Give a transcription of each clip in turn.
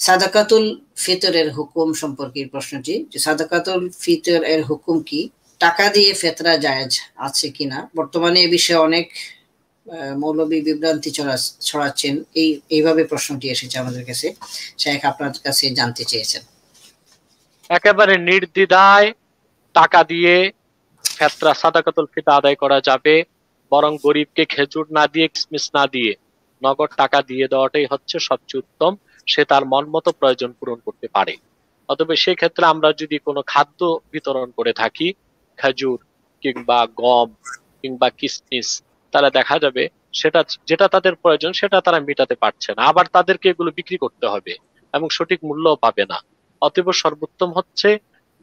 সাদাকাতুল ফিতরের হুকুম সম্পর্কে প্রশ্নটি, যে সাদাকাতুল ফিতর এর হুকুম কি, টাকা দিয়ে ফেতরা জায়েজ আছে কিনা। বর্তমানে এই বিষয়ে অনেক মৌলবী বিভ্রান্তি ছড়াচ্ছেন, এইভাবে প্রশ্নটি এসেছে আমাদের কাছে। শেখ আপনার কাছে জানতে চেয়েছেন। একেবারে নির্দ্বিধায় টাকা দিয়ে ফেতরা সাদাকাতুল ফিতর আদায় করা যাবে, বরং গরিবকে খেজুর না দিয়ে কিসমিস না দিয়ে নগদ টাকা দিয়ে দেওয়াটাই হচ্ছে সবচেয়ে উত্তম। সে তার মন মতো প্রয়োজন পূরণ করতে পারে। অতএব সেক্ষেত্রে আমরা যদি কোনো খাদ্য বিতরণ করে থাকি, খেজুর কিংবা গম কিংবা কিসমিস, তাহলে দেখা যাবে সেটা যেটা তাদের প্রয়োজন সেটা তারা মেটাতে পারছে না, আবার তাদেরকে এগুলো বিক্রি করতে হবে এবং সঠিক মূল্যও পাবে না। অতএব সর্বোত্তম হচ্ছে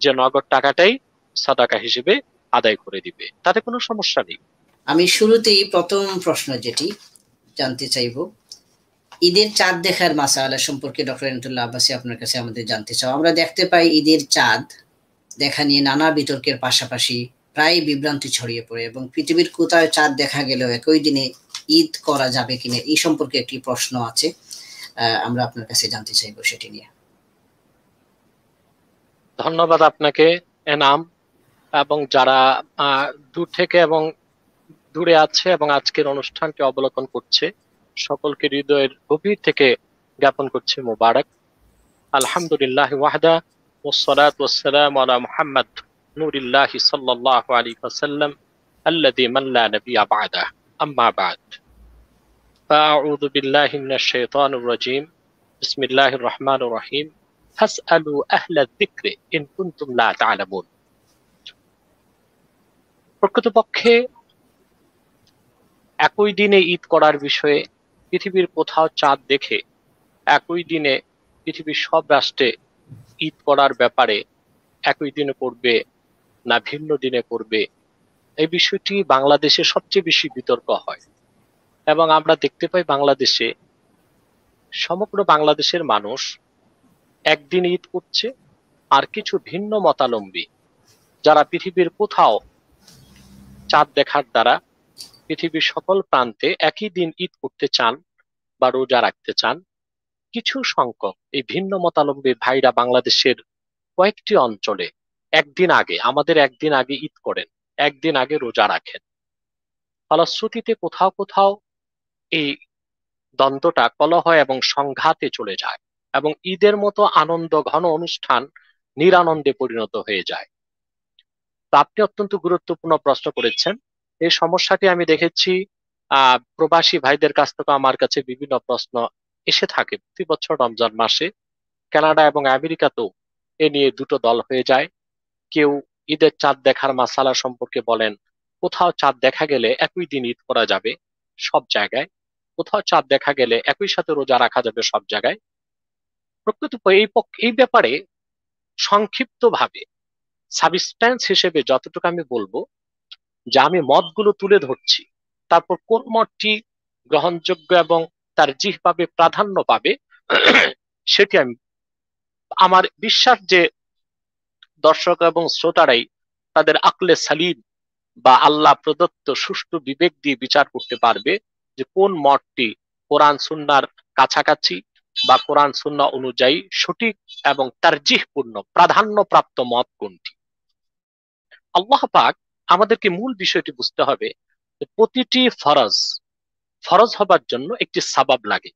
যে নগদ টাকাটাই সাদাকা হিসেবে আদায় করে দিবে, তাতে কোনো সমস্যা নেই। আমি শুরুতেই প্রথম প্রশ্ন যেটি জানতে চাইব, ঈদের চাঁদ দেখার মাসালা সম্পর্কে ডক্টর এনায়েতুল্লাহ আব্বাসী আপনার কাছে আমাদের জানতে চাও। আমরা দেখতে পাই ঈদের চাঁদ দেখা নিয়ে নানা বিতর্কের পাশাপাশি প্রায় বিভ্রান্তি ছড়িয়ে পড়ে, এবং পৃথিবীর কোথায় চাঁদ দেখা গেলেও একই দিনে ঈদ করা যাবে কিনা এই সম্পর্কে একটি প্রশ্ন আছে, আমরা আপনার কাছে জানতে চাইব সেটি নিয়ে। ধন্যবাদ আপনাকে এনাম, এবং যারা দূর থেকে এবং দূরে আছে এবং আজকের অনুষ্ঠানটি অবলোকন করছে সকলকে হৃদয়ের গভীর থেকে জ্ঞাপন করছে মোবারক। আলহামদুলিল্লাহ ওয়াহদা ওয়াসসালাতু ওয়াসসালামু আলা মুহাম্মদ নূরিল্লাহি সাল্লাল্লাহু আলাইহি ওয়াসাল্লাম আল্লাযী মান লা নাবিয়্যা বা'দাহু, আম্মা বা'দ। ফাআউযু বিল্লাহি মিনাশ শাইতানির রাজীম। বিসমিল্লাহির রহমানির রহিম। ফাসআলু আহলায যিকরি ইন কুনতুম লা তা'লামুন। প্রকৃতপক্ষে একই দিনে ঈদ করার বিষয়ে পৃথিবীর কোথাও চাঁদ দেখে একই দিনে পৃথিবীর সব রাষ্ট্রে ঈদ করার ব্যাপারে একই দিনে করবে না ভিন্ন দিনে করবে, এই বিষয়টি বাংলাদেশে সবচেয়ে বেশি বিতর্ক হয়। এবং আমরা দেখতে পাই বাংলাদেশে সমগ্র বাংলাদেশের মানুষ একদিন ঈদ করছে, আর কিছু ভিন্ন মতাবলম্বী যারা পৃথিবীর কোথাও চাঁদ দেখার দ্বারা পৃথিবীর সকল প্রান্তে একই দিন ঈদ করতে চান বা রোজা রাখতে চান। কিছু সংখ্যক এই ভিন্ন মতাবলম্বী ভাইরা বাংলাদেশের কয়েকটি অঞ্চলে একদিন আগে, আমাদের একদিন আগে ঈদ করেন, একদিন আগে রোজা রাখেন। ফলশ্রুতিতে কোথাও কোথাও এই দ্বন্দ্বটা কলহ এবং সংঘাতে চলে যায় এবং ঈদের মতো আনন্দ ঘন অনুষ্ঠান নিরানন্দে পরিণত হয়ে যায়। তো আপনি অত্যন্ত গুরুত্বপূর্ণ প্রশ্ন করেছেন। এই সমস্যাটি আমি দেখেছি প্রবাসী ভাইদের কাছ থেকে আমার কাছে বিভিন্ন প্রশ্ন এসে থাকে প্রতি বছর রমজান মাসে। কানাডা এবং আমেরিকাতেও এ নিয়ে দুটো দল হয়ে যায়। কেউ ঈদের চাঁদ দেখার মাসালা সম্পর্কে বলেন, কোথাও চাঁদ দেখা গেলে একই দিন ঈদ করা যাবে সব জায়গায়, কোথাও চাঁদ দেখা গেলে একই সাথে রোজা রাখা যাবে সব জায়গায়। প্রকৃত এই ব্যাপারে সংক্ষিপ্ত ভাবে সাবস্টেন্স হিসেবে যতটুকু আমি বলবো, যে আমি মতগুলো তুলে ধরছি, তারপর কোন মতটি গ্রহণযোগ্য এবং তার জিহ্বাবে প্রাধান্য পাবে সেটি আমি, আমার বিশ্বাস যে দর্শক এবং শ্রোতারাই তাদের আকলে সালিম বা আল্লাহ প্রদত্ত সুষ্ঠু বিবেক দিয়ে বিচার করতে পারবে যে কোন মতটি কোরআন সুন্নাহর কাছাকাছি বা কোরআন সুন্নাহ অনুযায়ী সঠিক এবং তারজিহপূর্ণ প্রাধান্যপ্রাপ্ত মত কোনটি। আল্লাহ পাক আমাদেরকে মূল বিষয়টি বুঝতে হবে যে প্রতিটি ফরজ হবার জন্য একটি সাবাব লাগে।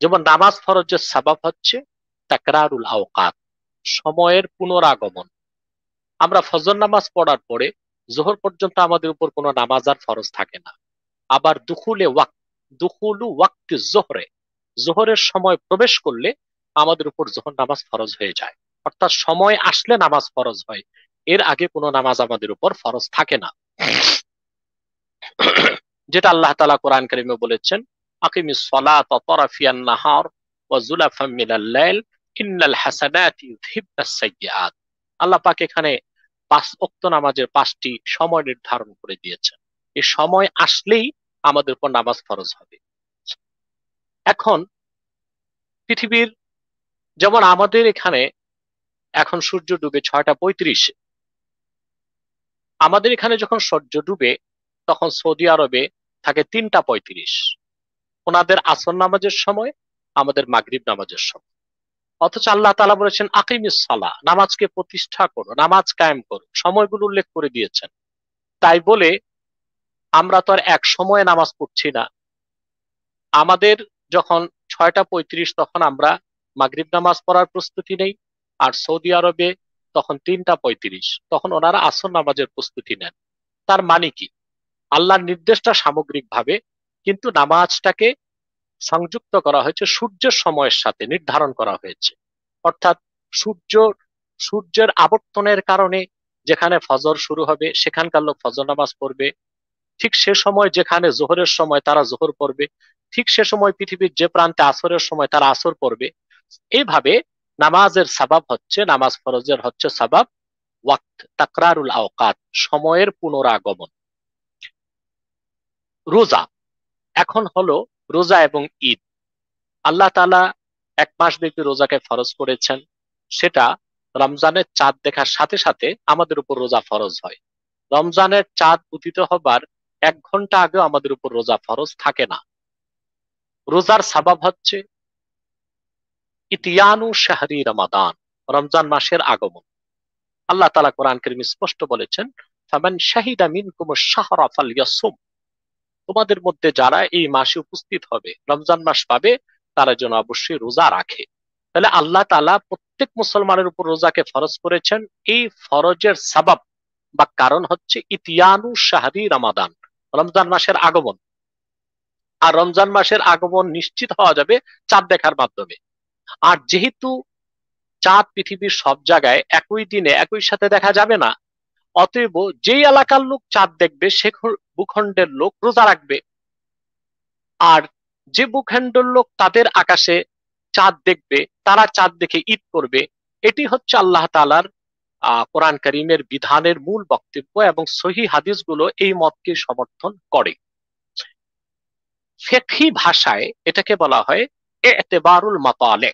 যেমন নামাজ ফরজের সাবাব হচ্ছে তাকরারুল আওকাত, সময়ের পুনরাগমন। আমরা ফজর নামাজ পড়ার পরে জোহর পর্যন্ত আমাদের উপর কোনো নামাজ আর ফরজ থাকে না। আবার দুখুলু ওয়াক্তি জোহরে, জোহরের সময় প্রবেশ করলে আমাদের উপর জোহর নামাজ ফরজ হয়ে যায়। অর্থাৎ সময় আসলে নামাজ ফরজ হয়, এর আগে কোনো নামাজ আমাদের উপর ফরজ থাকে না। যেটা আল্লাহ তাআলা কোরআন কারীমে বলেছেন, আকিমিস সালাতা তারাফিয়ান নাহার ওয়া যুলাফাম মিনাল লাইল ইন্নাল হাসানাতি ইউযহিবনাস সাইয়্যাত। আল্লাহ পাক এখানে 5 ওয়াক্ত নামাজের 5টি সময় নির্ধারণ করে দিয়েছেন। এই সময় আসলেই আমাদের উপর নামাজ ফরজ হবে। এখন পৃথিবীর, যেমন আমাদের এখানে এখন সূর্য ডুবে 6:35, আমাদের এখানে যখন সূর্য ডুবে তখন সৌদি আরবে থাকে 3:35। ওনাদের আসর নামাজের সময়, আমাদের মাগরিব নামাজের সময়। অথচ আল্লাহ তাআলা বলেছেন আকিমিস সালাহ, নামাজকে প্রতিষ্ঠা করো, নামাজ কায়েম করো, সময়গুলো উল্লেখ করে দিয়েছেন। তাই বলে আমরা তো আর এক সময়ে নামাজ পড়ছি না। আমাদের যখন 6টা 35 তখন আমরা মাগরিব নামাজ পড়ার প্রস্তুতি নেই, আর সৌদি আরবে তখন 3টা 35, তখন ওনারা আসর নামাজের প্রস্তুতি নেন। তার মানে কি, আল্লাহর নির্দেশটা সামগ্রিকভাবে, কিন্তু নামাজটাকে সংযুক্ত করা হয়েছে সূর্যের সময়ের সাথে, নির্ধারণ করা হয়েছে। অর্থাৎ সূর্যের আবর্তনের কারণে যেখানে ফজর শুরু হবে সেখানকার লোক ফজর নামাজ পড়বে, ঠিক সে সময় যেখানে জোহরের সময় তারা জোহর পড়বে, ঠিক সে সময় পৃথিবীর যে প্রান্তে আসরের সময় তারা আসর পড়বে। এইভাবে নামাজের সাবাব হচ্ছে, নামাজ ফরজের হচ্ছে সাবাব ওয়াক্ত তাকরারুল আওকাত, সময়ের পুনরাগমন। রোজা, এখন হলো রোজা এবং ঈদ। আল্লাহ তাআলা 1 মাস ব্যাপী রোজাকে ফরজ করেছেন, সেটা রমজানের চাঁদ দেখার সাথে সাথে আমাদের উপর রোজা ফরজ হয়। রমজানের চাঁদ উদিত হবার 1 ঘন্টা আগেও আমাদের উপর রোজা ফরজ থাকে না। রোজার সাবাব হচ্ছে ইতিয়ানু শাহরি রমাদান, রমজান মাসের আগমন। আল্লাহ তাআলা কোরআন কারীমে স্পষ্ট বলেছেন, ফামান শাহিদা মিনকুমুশ শাহরা ফালইয়াসুম, তোমাদের মধ্যে যারা এই মাসে উপস্থিত হবে, রমজান মাস পাবে, তারা যেন অবশ্যই রোজা রাখে। তাহলে আল্লাহ তাআলা প্রত্যেক মুসলমানের উপর রোজাকে ফরজ করেছেন। এই ফরজের সাবাব বা কারণ হচ্ছে ইতিয়ানু শাহরি রমাদান, রমজান মাসের আগমন। আর রমজান মাসের আগমন নিশ্চিত হওয়া যাবে চাঁদ দেখার মাধ্যমে। আর যেহেতু চাঁদ পৃথিবীর সব জায়গায় একই দিনে একই সাথে দেখা যাবে না, অতএব যেই এলাকার লোক চাঁদ দেখবে সে ভূখণ্ডের লোক রোজা রাখবে। আর যে ভূখণ্ডের লোক তাদের আকাশে চাঁদ দেখবে তারা চাঁদ দেখে ঈদ করবে। এটি হচ্ছে আল্লাহ তাআলার কোরআন কারীমের বিধানের মূল বক্তব্য, এবং সহিহ হাদিসগুলো এই মতকে সমর্থন করে। ফিকহি ভাষায় এটাকে বলা হয় ইতিবারুল মাতালে,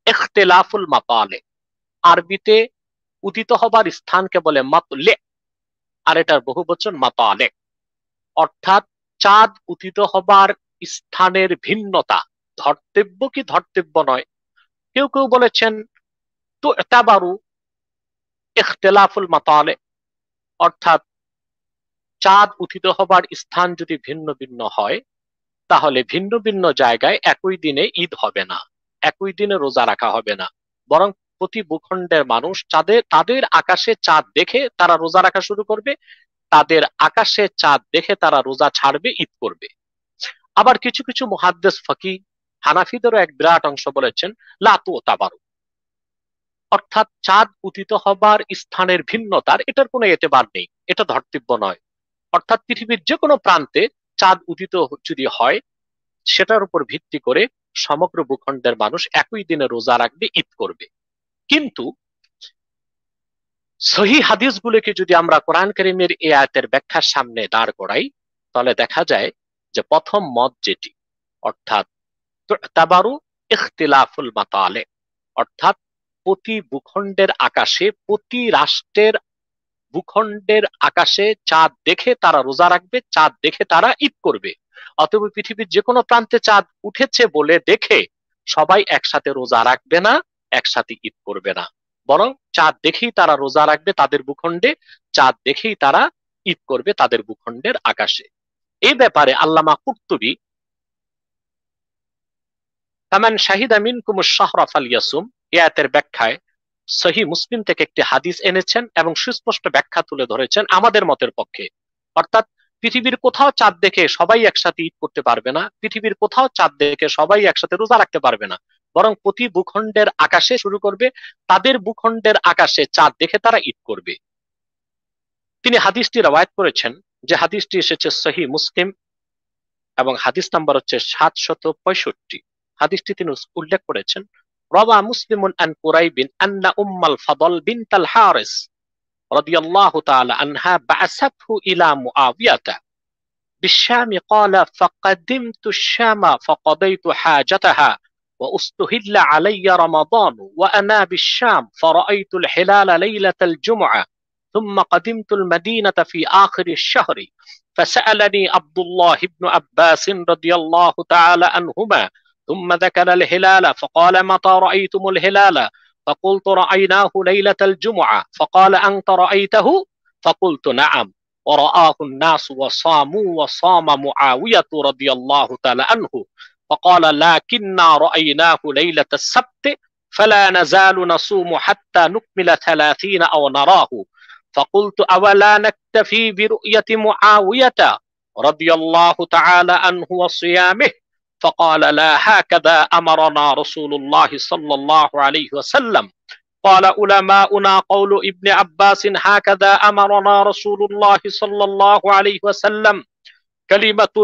ইখতিলাফুল মাতালে। আরবিতে উদিত হবার স্থানকে বলে মাতলে, আর এটার বহুবচন মাতালে। অর্থাৎ চাঁদ উদিত হবার স্থানের ভিন্নতা, ধর্তব্য কি ধর্তব্য নয়। কেউ কেউ বলেছেন তো ইতিবারু ইখতিলাফুল মাতালে, অর্থাৎ চাঁদ উদিত হবার স্থান যদি ভিন্ন ভিন্ন হয়, তাহলে ভিন্ন ভিন্ন জায়গায় একই দিনে ঈদ হবে না, একই দিনে রোজা রাখা হবে না, বরং প্রতি ভূখণ্ডের মানুষ তাদের আকাশে চাঁদ দেখে তারা রোজা রাখা শুরু করবে, তাদের আকাশে চাঁদ দেখে তারা রোজা ছাড়বে, ঈদ করবে। আবার কিছু কিছু মুহাদ্দিস ফকিহ, হানাফিদেরও এক বিরাট অংশ বলেছেন লা তুতাবারু, অর্থাৎ চাঁদ উদিত হবার স্থানের ভিন্নতার এটার কোনো এতেবার নেই, এটা ধর্তব্য নয়। অর্থাৎ পৃথিবীর যে কোনো প্রান্তে চাঁদ উদিত যদি হয়, সেটার উপর ভিত্তি করে সমগ্র ভূখণ্ডের মানুষ একই দিনে রোজা রাখবে, ঈদ করবে। কিন্তু সহিহ হাদিসগুলোকে যদি আমরা কোরআন কারীমের এই আয়াতের ব্যাখ্যার সামনে দাঁড় করাই, তাহলে দেখা যায় যে প্রথম মত যেটি, অর্থাৎ তাবারু ইখতিলাফুল মাতালে, অর্থাৎ প্রতি ভূখণ্ডের আকাশে, প্রতি রাষ্ট্রের ভূখণ্ডের আকাশে চাঁদ দেখে তারা রোজা রাখবে, চাঁদ দেখে তারা ঈদ করবে। অতএব পৃথিবীর যে কোনো প্রান্তে চাঁদ উঠেছে বলে দেখে সবাই একসাথে রোজা রাখবে না, একসাথে ঈদ করবে না, বরং চাঁদ দেখেই তারা রোজা রাখবে তাদের ভূখণ্ডে, চাঁদ দেখেই তারা ঈদ করবে তাদের ভূখণ্ডের আকাশে। এই ব্যাপারে আল্লামা কুরতুবী ফামান শাহিদা মিনকুমুশ শাহরা ফালইয়াসুম এই আয়াতের ব্যাখ্যায় সহিহ মুসলিম থেকে একটি হাদিস এনেছেন এবং সুস্পষ্ট ব্যাখ্যা তুলে ধরেছেন আমাদের মতের পক্ষে। অর্থাৎ পৃথিবীর কোথাও চাঁদ দেখে সবাই একসাথে ঈদ করতে পারবে না, পৃথিবীর কোথাও চাঁদ দেখে সবাই একসাথে রোজা রাখতে পারবে না, বরং প্রতি ভূখণ্ডের আকাশে শুরু করবে, তাদের ভূখণ্ডের আকাশে চাঁদ দেখে তারা ঈদ করবে। তিনি হাদিসটি রওয়ায়াত করেছেন, যে হাদিসটি এসেছে সহিহ মুসলিম এবং হাদিস নাম্বার হচ্ছে 765। হাদিসটি তিনি উল্লেখ করেছেন, রাওয়া মুসলিমুন আন কুরাইবিন আন্না উম্মাল ফাদল বিনতাল হারিস রাদিয়াল্লাহু তাআলা আনহা বা'সাতহু ইলা মুআবিয়াতা بالشام قال فقدمت الشام فقضيت حاجتها واستهل علي رمضان وأنا بالشام فرأيت الهلال ليلة الجمعة ثم قدمت المدينة في آخر الشهر فسألني عبد الله بن عباس رضي الله تعالى عنهما ثم ذكر الهلال فقال متى رأيتم الهلال فقلت رأيناه ليلة الجمعة فقال أنت رأيته فقلت نعم ورآه الناس وصاموا وصام معاوية رضي الله تعالى عنه فقال لكننا رأيناه ليلة السبت فلا نزال نصوم حتى نكمل 30 أو نراه فقلت أولا نكتفي برؤية معاوية رضي الله تعالى عنه وصيامه فقال لا هكذا أمرنا رسول الله صلى الله عليه وسلم قال علماؤنا قول ابن عباس هكذا أمرنا رسول الله صلى الله عليه وسلم كلمة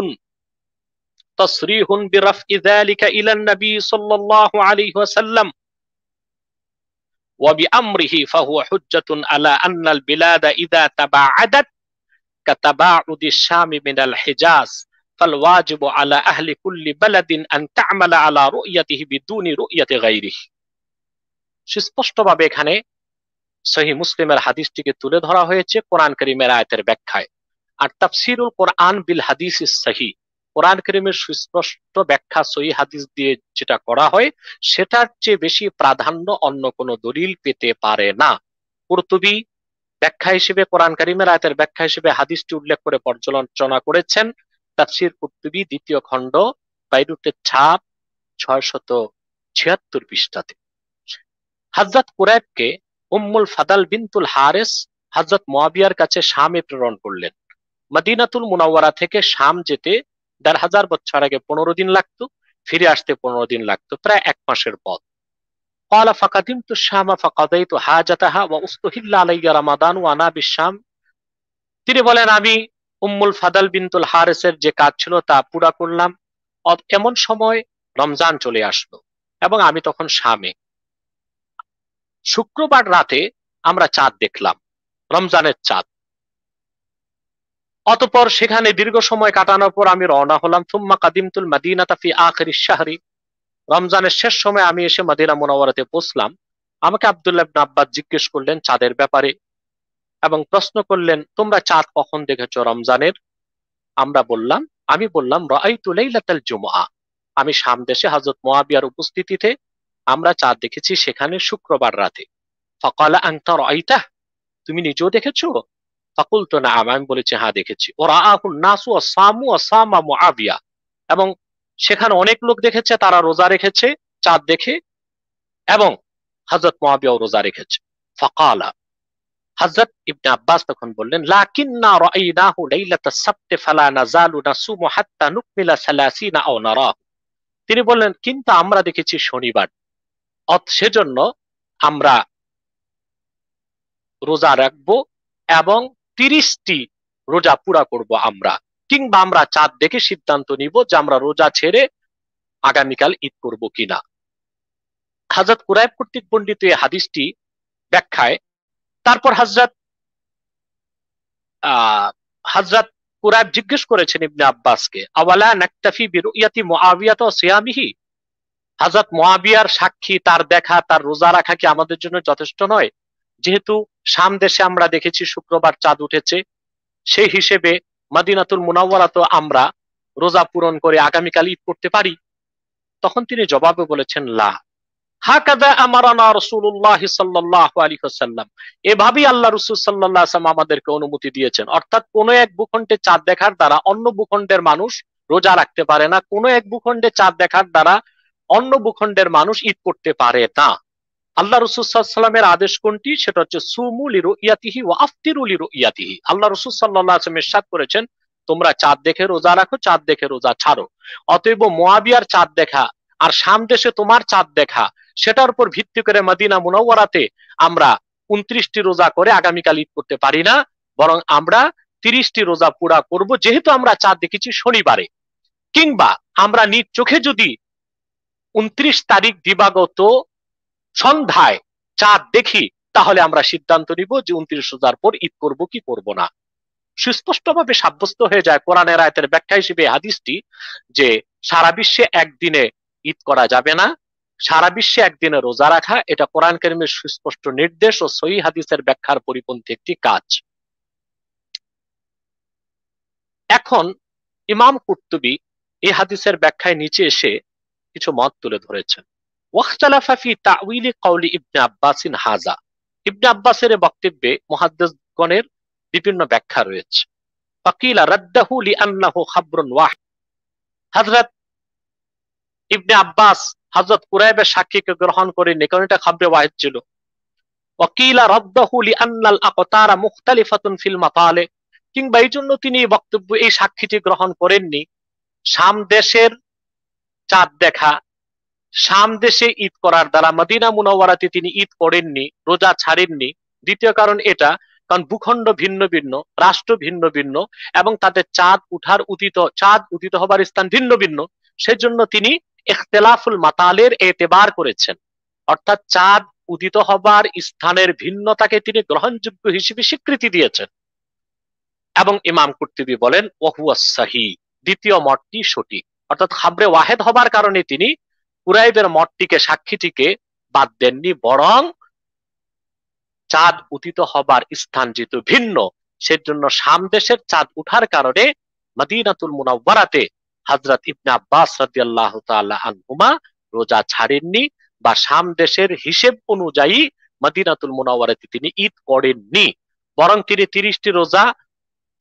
تصريح برفع ذلك إلى النبي صلى الله عليه وسلم وبأمره فهو حجة على أن البلاد إذا تباعدت كتباعد الشام من الحجاز فالواجب على أهل كل بلد أن تعمل على رؤيته بدون رؤية غيره সুস্পষ্টভাবে এখানে সহিহ মুসলিমের হাদিসটিকে তুলে ধরা হয়েছে কোরআন কারীমের আয়াতের ব্যাখ্যায়। আর তাফসীরুল কোরআন বিল হাদিসিস সহিহ, কোরআন কারীমের সুস্পষ্ট ব্যাখ্যা সহিহ হাদিস দিয়ে যেটা করা হয় সেটার চেয়ে বেশি প্রাধান্য অন্য কোনো দলিল পেতে পারে না। কুরতুবী ব্যাখ্যা হিসেবে কোরআন কারীমের আয়াতের ব্যাখ্যা হিসেবে হাদিসটি উল্লেখ করে পর্যালোচনা করেছেন তাফসীর কুরতুবী 2য় খণ্ড বাইরুতের ছাপ 676 পৃষ্ঠাতে। হযরত কুরাইবকে উম্মুল ফাদাল বিনতুল হারিস হযরত মুয়াবিয়ার কাছে শামে প্রেরণ করলেন। মদিনাতুল মুনাওয়ারা থেকে শাম যেতে ১৫০০ বছর আগে 15 দিন লাগতো, ফিরে আসতে 15 দিন লাগতো, প্রায় 1 মাসের পথ। قال فقدمت الشام فقضيت حاجتها واستحل علي رمضان وانا بالشام। তিনি বলেন আমি উম্মুল ফাদাল বিনতুল হারিসের যে কাজ ছিল তা পুরা করলাম, এমন সময় রমজান চলে আসলো এবং আমি তখন শামে। শুক্রবার রাতে আমরা চাঁদ দেখলাম, রমজানের চাঁদ। অতঃপর সেখানে দীর্ঘ সময় কাটানোর পর আমি রওনা হলাম। থুম্মা কাদিমতুল মাদিনাতা ফি আখিরিশ শাহরি। রমজানের শেষ সময় আমি এসে মদিনা মুনাওয়ারাতে পৌঁছলাম। আমাকে আব্দুল্লাহ ইবনে আব্বাস জিজ্ঞেস করলেন চাঁদের ব্যাপারে এবং প্রশ্ন করলেন তোমরা চাঁদ কখন দেখেছো রমজানের? আমি বললাম রাআইতু লাইলাতাল জুমআ। আমি শাম দেশে হযরত মুয়াবিয়ার উপস্থিতিতে আমরা চাঁদ দেখেছি সেখানে শুক্রবার রাতে। ফাকালা আনতা রাআইতাহ, তুমি নিজেও দেখেছো? ফাকুলতু নাআম, আমি বলেছি হ্যাঁ দেখেছি। ওয়ারাআহুন নাসু ওয়াসামু ওয়াসামা মুআবিয়া, এবং সেখানে অনেক লোক দেখেছে, তারা রোজা রেখেছে চাঁদ দেখে, এবং হযরত মুআবিয়াও রোজা রেখেছে। ফাকালা, হযরত ইবনে আব্বাস তখন বললেন লাকিন্না রাআইনাহু লাইলাতাস সাবতি ফালা নাযালু নাসুমু হাত্তা নুকমিলা 30 আও নারাহু। তিনি বললেন কিন্তু আমরা দেখেছি শনিবার, সেজন্য আমরা রোজা রাখবো এবং 30টি রোজা পুরা করব আমরা, কিংবা আমরা চাঁদ দেখে সিদ্ধান্ত নিব যে আমরা রোজা ছেড়ে আগামীকাল ঈদ করব কিনা। হযরত কুরাইব কর্তৃক বর্ণিত এই হাদিসটি ব্যাখ্যায় তারপর হযরত কুরাইব জিজ্ঞেস করেছেন ইবনে আব্বাসকে আওয়ালা নাকতাফি বিরুয়াতি মুআবিয়া ওয়া সিয়ামিহি, হযরত মুআবিয়ার সাক্ষী, তার দেখা, তার রোজা রাখা কি আমাদের জন্য যথেষ্ট নয়? যেহেতু শাম দেশে আমরা দেখেছি শুক্রবার চাঁদ উঠেছে, সেই হিসেবে মদিনাতুল মুনাওয়ারাতেও আমরা রোজা পূরণ করে আগামীকাল ঈদ করতে পারি। তখন তিনি জবাবে বলেছেন লা হাকাযা আমারানা রাসূলুল্লাহ সাল্লাল্লাহু আলাইহি ওয়াসাল্লাম, এভাবেই আল্লাহ রাসূল সাল্লাল্লাহু আলাইহি ওয়াসাল্লাম আমাদেরকে অনুমতি দিয়েছেন। অর্থাৎ কোন এক ভূখণ্ডে চাঁদ দেখার দ্বারা অন্য ভূখণ্ডের মানুষ রোজা রাখতে পারে না, কোন এক ভূখণ্ডে চাঁদ দেখার দ্বারা অন্য ভূখণ্ডের মানুষ ঈদ করতে পারে না। আল্লাহ রাসূল সাল্লাল্লাহু আলাইহি ওয়াসাল্লামের আদেশ কোনটি? সেটা হচ্ছে সুমু লিরুয়াতিহি ওয়া আফতিরু লিরুয়াতিহি। আল্লাহ রাসূল সাল্লাল্লাহু আলাইহি ওয়াসাল্লাম ইরশাদ করেছেন তোমরা চাঁদ দেখে রোজা রাখো, চাঁদ দেখে রোজা ছাড়ো। অতএব মুআবিয়ার চাঁদ দেখা আর শাম দেশে তোমার চাঁদ দেখা, সেটার উপর ভিত্তি করে মদিনা মুনাওয়ারাতে আমরা 29টি রোজা করে আগামীকাল ঈদ করতে পারি না, বরং আমরা 30টি রোজা পুরা করব, যেহেতু আমরা চাঁদ দেখেছি শনিবারে। কিংবা আমরা নিজ চোখে যদি 29 তারিখ দিবাগত সন্ধ্যায় চাঁদ দেখি, তাহলে আমরা সিদ্ধান্ত নিব যে 29 রোজার পর ঈদ করব কি করব না। সুস্পষ্টভাবে সাব্যস্ত হয়ে যায় কোরআনের আয়াতের ব্যাখ্যা হিসেবে হাদিসটি যে সারা বিশ্বে একদিনে ঈদ করা যাবে না, সারা বিশ্বে একদিনে রোজা রাখা এটা কোরআন কারীমের সুস্পষ্ট নির্দেশ ও সহিহ হাদিসের ব্যাখ্যার পরিপন্থী একটি কাজ। এখন ইমাম কুরতুবী এই হাদিসের ব্যাখ্যায় নিচে এসে কিছু মত তুলে ধরেছেন। ওয়াখতালাফা ফি তাউইলি কাউলি ইবনে আব্বাসিন হাজা, ইবনে আব্বাসের বক্তব্যে মুহাদ্দিসগণের বিভিন্ন ব্যাখ্যা রয়েছে। ফাকিলা রাদ্দাহু লিআন্নাহু খাবরুন ওয়াহিদ, হযরত ইবনে আব্বাস হযরত কুরাইবের সাক্ষীকে গ্রহণ করেননি কারণ এটা খাবরে ওয়াহিদ ছিল। ওয়াকিলা রাদ্দাহু লিআন্নাল আকতারা মুখতালিফাতুন ফিল মাতালে, কিংবা এই জন্য তিনি এই বক্তব্য এই সাক্ষীটি গ্রহণ করেননি, শাম দেশের চাঁদ দেখা, শাম দেশে ঈদ করার দ্বারা মদিনা মুনাওয়ারাতে তিনি ঈদ করেননি, রোজা ছাড়েননি। দ্বিতীয় কারণ এটা, কারণ ভূখণ্ড ভিন্ন ভিন্ন, রাষ্ট্র ভিন্ন ভিন্ন, এবং তাদের চাঁদ উদিত হবার স্থান ভিন্ন ভিন্ন, সেজন্য তিনি ইখতিলাফুল মাতালের এতেবার করেছেন, অর্থাৎ চাঁদ উদিত হবার স্থানের ভিন্নতাকে তিনি গ্রহণযোগ্য হিসেবে স্বীকৃতি দিয়েছেন। এবং ইমাম কুরতুবী বলেন ওয়াহুয়াস সাহিহ, দ্বিতীয় মতটি সঠিক, অর্থাৎ খাবরে ওয়াহেদ হবার কারণে তিনি কুরাইবের মতটিকে, সাক্ষীটিকে বাদ দেননি, বরং চাঁদ উদিত হবার স্থান যেহেতু ভিন্ন, সেজন্য শাম দেশের চাঁদ উঠার কারণে মদিনাতুল মুনাওয়ারাতে হযরত ইবনে আব্বাস রাদিয়াল্লাহু তাআলা আনহুমা রোজা ছাড়েননি, বা শাম দেশের হিসেব অনুযায়ী মদিনাতুল মুনাওয়ারাতে তিনি ঈদ করেননি, বরং তিনি 30টি রোজা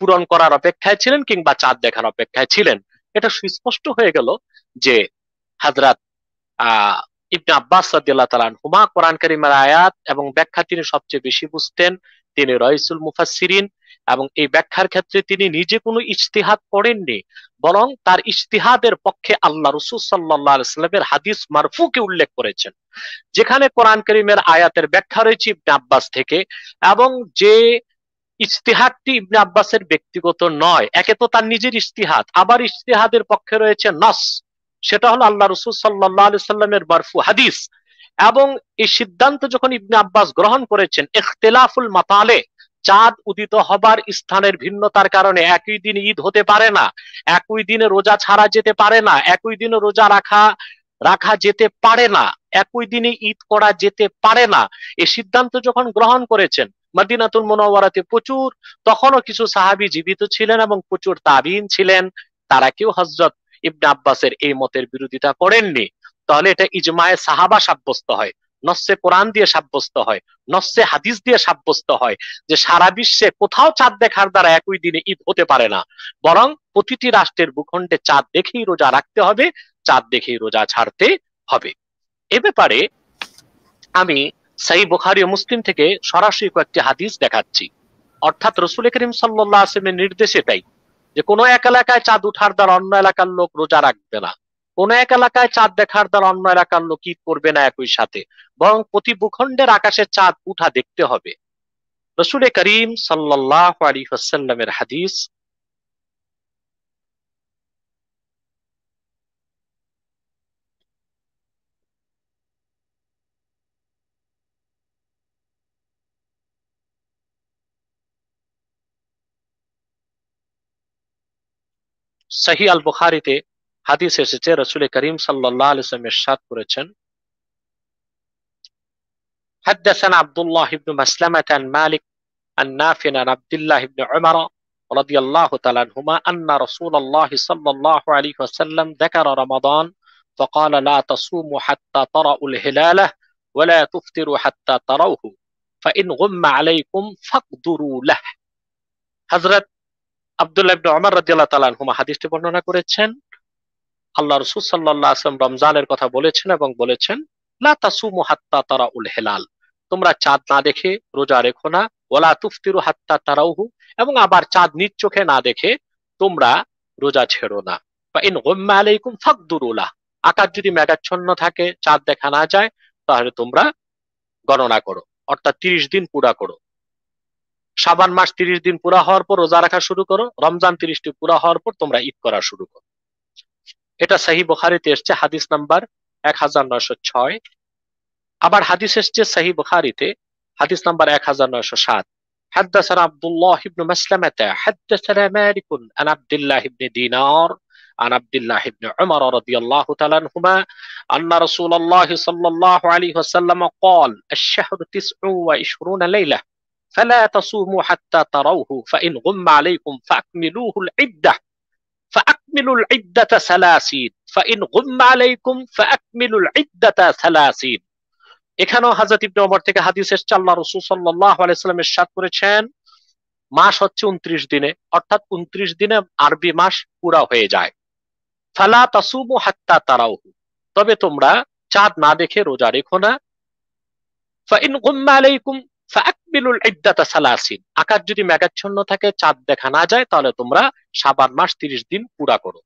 পূরণ করার অপেক্ষায় ছিলেন কিংবা চাঁদ দেখার অপেক্ষায় ছিলেন। এটা সুস্পষ্ট হয়ে গেল যে হযরত ইবনে আব্বাস রাদিয়াল্লাহু তাআলা আনহুমা কোরআন কারীমের আয়াত এবং ব্যাখ্যা তিনি সবচেয়ে বেশি বুঝতেন, তিনি রাইসুল মুফাসসিরিন, এবং এই ব্যাখ্যার ক্ষেত্রে তিনি নিজে কোনো ইজতিহাদ করেননি, বরং তার ইজতিহাদের পক্ষে আল্লাহ রাসূল সাল্লাল্লাহু আলাইহি ওয়াসাল্লামের হাদিস মারফুকে উল্লেখ করেছেন, যেখানে কোরআন কারীমের আয়াতের ব্যাখ্যা রয়েছে ইবনে আব্বাস থেকে, এবং যে ইজতিহাদটি ইবনে আব্বাসের ব্যক্তিগত নয়, একে তো তার নিজের ইজতিহাদ, আবার ইজতিহাদের পক্ষে রয়েছে নাস, সেটা হলো আল্লাহ রাসূল সাল্লাল্লাহু আলাইহি সাল্লামের মারফু হাদিস। এবং এই সিদ্ধান্ত যখন ইবনে আব্বাস গ্রহণ করেছেন, ইখতিলাফুল মাতালে, চাঁদ উদিত হবার স্থানের ভিন্নতার কারণে একই দিনে ঈদ হতে পারে না, একই দিনে রোজা ছাড়া যেতে পারে না, একই দিনে রোজা রাখা যেতে পারে না, একই দিনে ঈদ করা যেতে পারে না, এই সিদ্ধান্ত যখন গ্রহণ করেছেন মদিনাতুল মুনাওয়ারাতে তখনও কিছু সাহাবী জীবিত ছিলেন এবং প্রচুর তাবিঈন ছিলেন, তারা কেউ হযরত ইবনে আব্বাসের এই মতের বিরোধিতা করেননি। তাহলে এটা ইজমায়ে সাহাবা সাব্যস্ত হয়, নস্সে কোরআন দিয়ে সাব্যস্ত হয়, নস্সে হাদিস দিয়ে সাব্যস্ত হয় যে সারা বিশ্বে কোথাও চাঁদ দেখার দ্বারা একই দিনে ঈদ হতে পারে না, বরং প্রতিটি রাষ্ট্রের ভূখণ্ডে চাঁদ দেখেই রোজা রাখতে হবে, চাঁদ দেখেই রোজা ছাড়তে হবে। এ ব্যাপারে আমি সহিহ বুখারী ও মুসলিম থেকে সরাসরি কয়েকটি হাদিস দেখাচ্ছি। অর্থাৎ রাসূল করিম সাল্লাল্লাহু আলাইহি ওয়াসাল্লামের নির্দেশ এটাই যে কোনো এক এলাকায় চাঁদ উঠার দ্বারা অন্য এলাকার লোক রোজা রাখবে না, কোন এক এলাকায় চাঁদ দেখার দ্বারা অন্য এলাকার লোক ঈদ করবে না একই সাথে, বরং প্রতি ভূখণ্ডের আকাশে চাঁদ উঠা দেখতে হবে। রাসূল করিম সাল্লাল্লাহু আলাইহি ওয়াসাল্লামের হাদিস, সহিহ আল বুখারীতে হাদিস এসেছে, রাসূল করিম সাল্লাল্লাহু আলাইহি ওয়াসাল্লাম ইরশাদ করেছেন, حدثنا عبد الله بن مسلمة عن مالك عن نافع عن عبد الله بن عمر رضي الله تعالى عنهما أن رسول الله صلى الله عليه وسلم ذكر رمضان فقال لا تصوموا حتى تروا الهلال ولا تفطروا حتى تروه فإن غم عليكم فاقدروا له। হযরত আব্দুল্লাহ ইবনে উমর রাদিয়াল্লাহু তাআলা আনহুমা হাদিসটি বর্ণনা করেছেন, আল্লাহ রাসূল সাল্লাল্লাহু আলাইহি ওয়াসাল্লাম রমজানের কথা বলেছেন এবং বলেছেন লা তাসুমু হাত্তা তারাউল হিলাল, তোমরা চাঁদ না দেখে রোজা রেখো না, ওয়ালা তুফতিরু হাত্তা তারাউহু, এবং আবার চাঁদ নিজ চোখে না দেখে তোমরা রোজা ছেড়ো না। ফাইন গুম্মা আলাইকুম ফাকদুরু লাহ, আকাশ যদি মেঘাচ্ছন্ন থাকে, চাঁদ দেখা না যায়, তাহলে তোমরা গণনা করো, অর্থাৎ 30 দিন পুরা করো। শাবান মাস 30 দিন পুরা হওয়ার পর রোজা রাখা শুরু করো, রমজান 30টি পুরা হওয়ার পর তোমরা ঈদ করা শুরু করো। এটা সহিহ বুখারীতে এসেছে হাদিস নাম্বার 1906। আবার হাদিস এসেছে সহিহ বুখারীতে হাদিস নাম্বার 1907। حدثنا عبد الله بن مسلمة حدثنا مالك عن عبد الله بن دينار عن عبد الله بن عمر رضي الله تعالى عنهما أن رسول الله صلى الله عليه وسلم قال الشهر 29 ليلة فلا تصوموا حتى تروه فإن غم عليكم فأكملوه العدة ফাআকমিলুল ইদ্দাতা সালাসিন ফাইন গুম্মা আলাইকুম ফাআকমিলুল ইদ্দাতা সালাসিন। এখানেও হযরত ইবনে ওমর থেকে হাদিস এসেছে, আল্লাহর রাসূল সাল্লাল্লাহু আলাইহি ওয়াসাল্লাম ইরশাদ করেছেন, মাস হচ্ছে 29 দিনে, অর্থাৎ 29 দিনে আরবি মাস পুরা হয়ে যায়। ফালা তাসুমু হাত্তা তারাউহু, তবে তোমরা চাঁদ না দেখে রোজা রেখো না। ফাইন গুম্মা আলাইকুম ফাআকমিলুল ইদ্দাতা সালাসিন, আকাশ যদি মেঘাচ্ছন্ন থাকে, চাঁদ দেখা না যায়, তাহলে তোমরা শাবান মাস 30 দিন পুরা করো,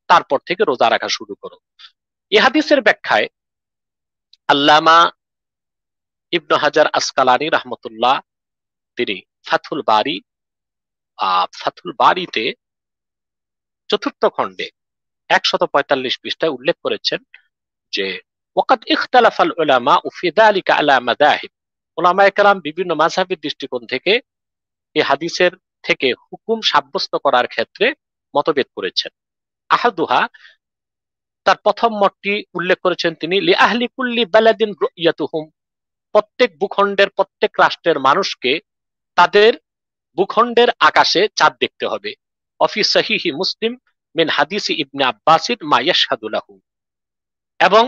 তারপর থেকে রোজা রাখা শুরু করো। এই হাদিসের ব্যাখ্যায় আল্লামা ইবনে হাজার আসকালানী রাহমাতুল্লাহ তিনি ফাথুল বারিতে 4th খণ্ডে 145 পৃষ্ঠায় উল্লেখ করেছেন যে ওয়াকাদ ইখতালাফাল উলামা ফি যালিকা আলা মাযাহিব, উলামায়ে কেরাম বিভিন্ন মাযহাবের দৃষ্টিকোণ থেকে এই হাদিসের থেকে হুকুম সাব্যস্ত করার ক্ষেত্রে মতভেদ করেছেন। আহাদুহা, তার প্রথম মতটি উল্লেখ করেছেন তিনি, লি আহলি কুল্লি বালাদিন রুয়াতুহুম, প্রত্যেক ভূখণ্ডের প্রত্যেক রাষ্ট্রের মানুষকে তাদের ভূখণ্ডের আকাশে চাঁদ দেখতে হবে। অফি সহিহি মুসলিম মিন হাদিসি ইবনে আব্বাসির মা ইয়াশহাদু লাহু, এবং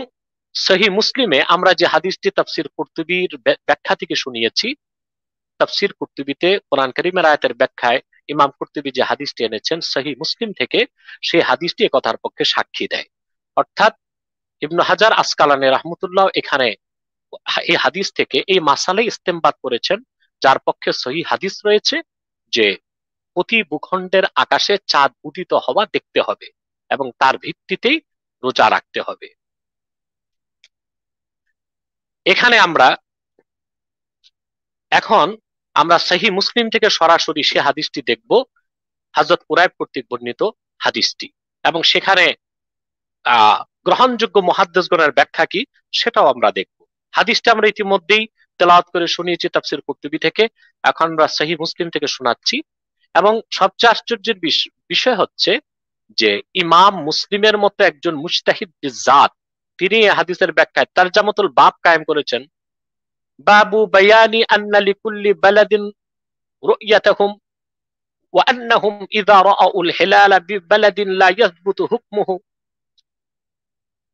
সহিহ মুসলিমে আমরা যে হাদিসটি তাফসীর কুরতুবীর ব্যাখ্যা থেকে শুনিয়েছি, তাফসীর কুরতুবীতে কোরআন কারীমের আয়াতের ব্যাখ্যায় ইমাম কুরতুবী যে হাদিসটি এনেছেন সহিহ মুসলিম থেকে, সেই হাদিসটি এ কথার পক্ষে সাক্ষী দেয়। অর্থাৎ ইবনে হাজার আসকালানী রাহমাতুল্লাহ এখানে এই হাদিস থেকে এই মাসালাই ইস্তেমবাদ করেছেন, যার পক্ষে সহিহ হাদিস রয়েছে যে প্রতি ভূখণ্ডের আকাশে চাঁদ উদিত হওয়া দেখতে হবে এবং তার ভিত্তিতেই রোজা রাখতে হবে। এখানে এখন আমরা সহিহ মুসলিম থেকে সরাসরি সে হাদিসটি দেখব, হযরত কুরাইব কর্তৃক বর্ণিত হাদিসটি, এবং সেখানে গ্রহণযোগ্য মুহাদ্দিসগণের ব্যাখ্যা কি সেটাও আমরা দেখব। হাদিসটা আমরা ইতিমধ্যেই তেলাওয়াত করে শুনিয়েছি তাফসীর কুরতুবী থেকে, এখন আমরা সহিহ মুসলিম থেকে শোনাচ্ছি। এবং সবচেয়ে আশ্চর্যের বিষয় হচ্ছে যে ইমাম মুসলিমের মতো একজন মুজতাহিদ বিজাত, তিনি এই হাদিসের ব্যাখ্যায় তারজামাতুল বাব কায়েম করেছেন, বাবু বায়ানি আন্না লিকুল্লি বালাদিন রুয়াতাহুম ওয়া আন্নাহুম ইযা রাআউল হিলালা বিবালাদিন লা ইয়াসবুতু হুকমুহু।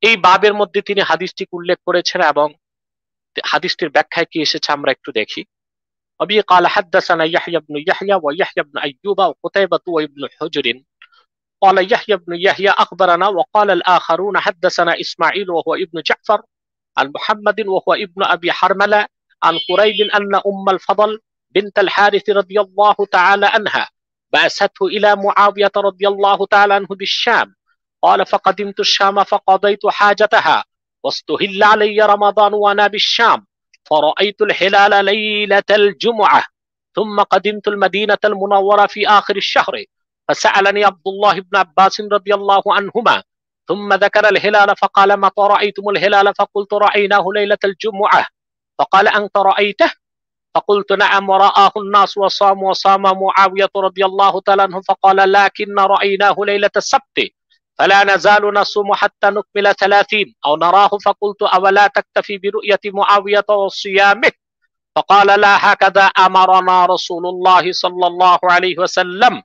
এই বাবের মধ্যে তিনি হাদিসটি উল্লেখ করেছেন, এবং হাদিসটির ব্যাখ্যায় কি এসেছে আমরা একটু দেখি। أبي قال حدثنا يحيى بن يحيى ويحيى بن أيوب وقتيبة وابن حجر قال يحيى بن يحيى أخبرنا وقال الآخرون حدثنا إسماعيل وهو ابن جعفر عن محمد وهو ابن أبي حرملة عن قريب أن أم الفضل بنت الحارث رضي الله تعالى عنها بعثته إلى معاوية رضي الله تعالى عنه بالشام، قال فقدمت الشام فقضيت حاجتها واستهل علي رمضان وأنا بالشام، فرأيت الهلال ليلة الجمعة، ثم قدمت المدينة المنورة في آخر الشهر، فسألني عبد الله بن عباس رضي الله عنهما، ثم ذكر الهلال فقال متى رأيتم الهلال؟ فقلت رأيناه ليلة الجمعة، فقال أنت رأيته؟ فقلت نعم ورآه الناس وصام معاوية رضي الله تعالى عنه، فقال لكن رأيناه ليلة السبت، فلا نزال نصوم حتى نكمل 30 أو نراه، فقلت أولا تكتفي برؤية معاوية وصيامه؟ فقال لا، هكذا أمرنا رسول الله صلى الله عليه وسلم।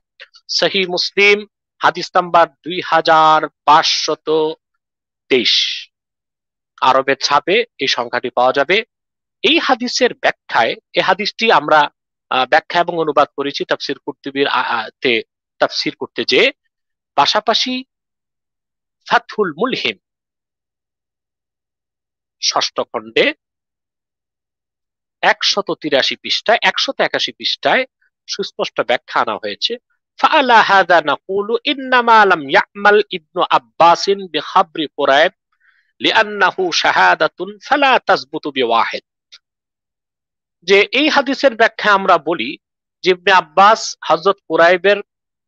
সহিহ মুসলিম হাদিস নাম্বার 2523, আরবের ছাপে এই সংখ্যাটি পাওয়া যাবে। এই হাদিসের ব্যাখ্যায়, এই হাদিসটি আমরা ব্যাখ্যা এবং অনুবাদ করেছি তাফসীর কুরতুবীর তাফসীর করতে, যে পাশাপাশি ফাথুল মুলহিম 6ষ্ঠ খণ্ডে 183 পৃষ্ঠায় 181 পৃষ্ঠায় সুস্পষ্ট ব্যাখ্যা আনা হয়েছে। ফাআলা হাযা নাকুলু ইন্নামা লাম ইয়ামাল ইবনু আব্বাসিন বিখাবরি কুরাইব লিআন্নাহু শাহাদাতুন ফালা তাসবুতু বিওয়াহিদ। যে এই হাদিসের ব্যাখ্যা আমরা বলি যে ইবনে আব্বাস হযরত কুরাইবের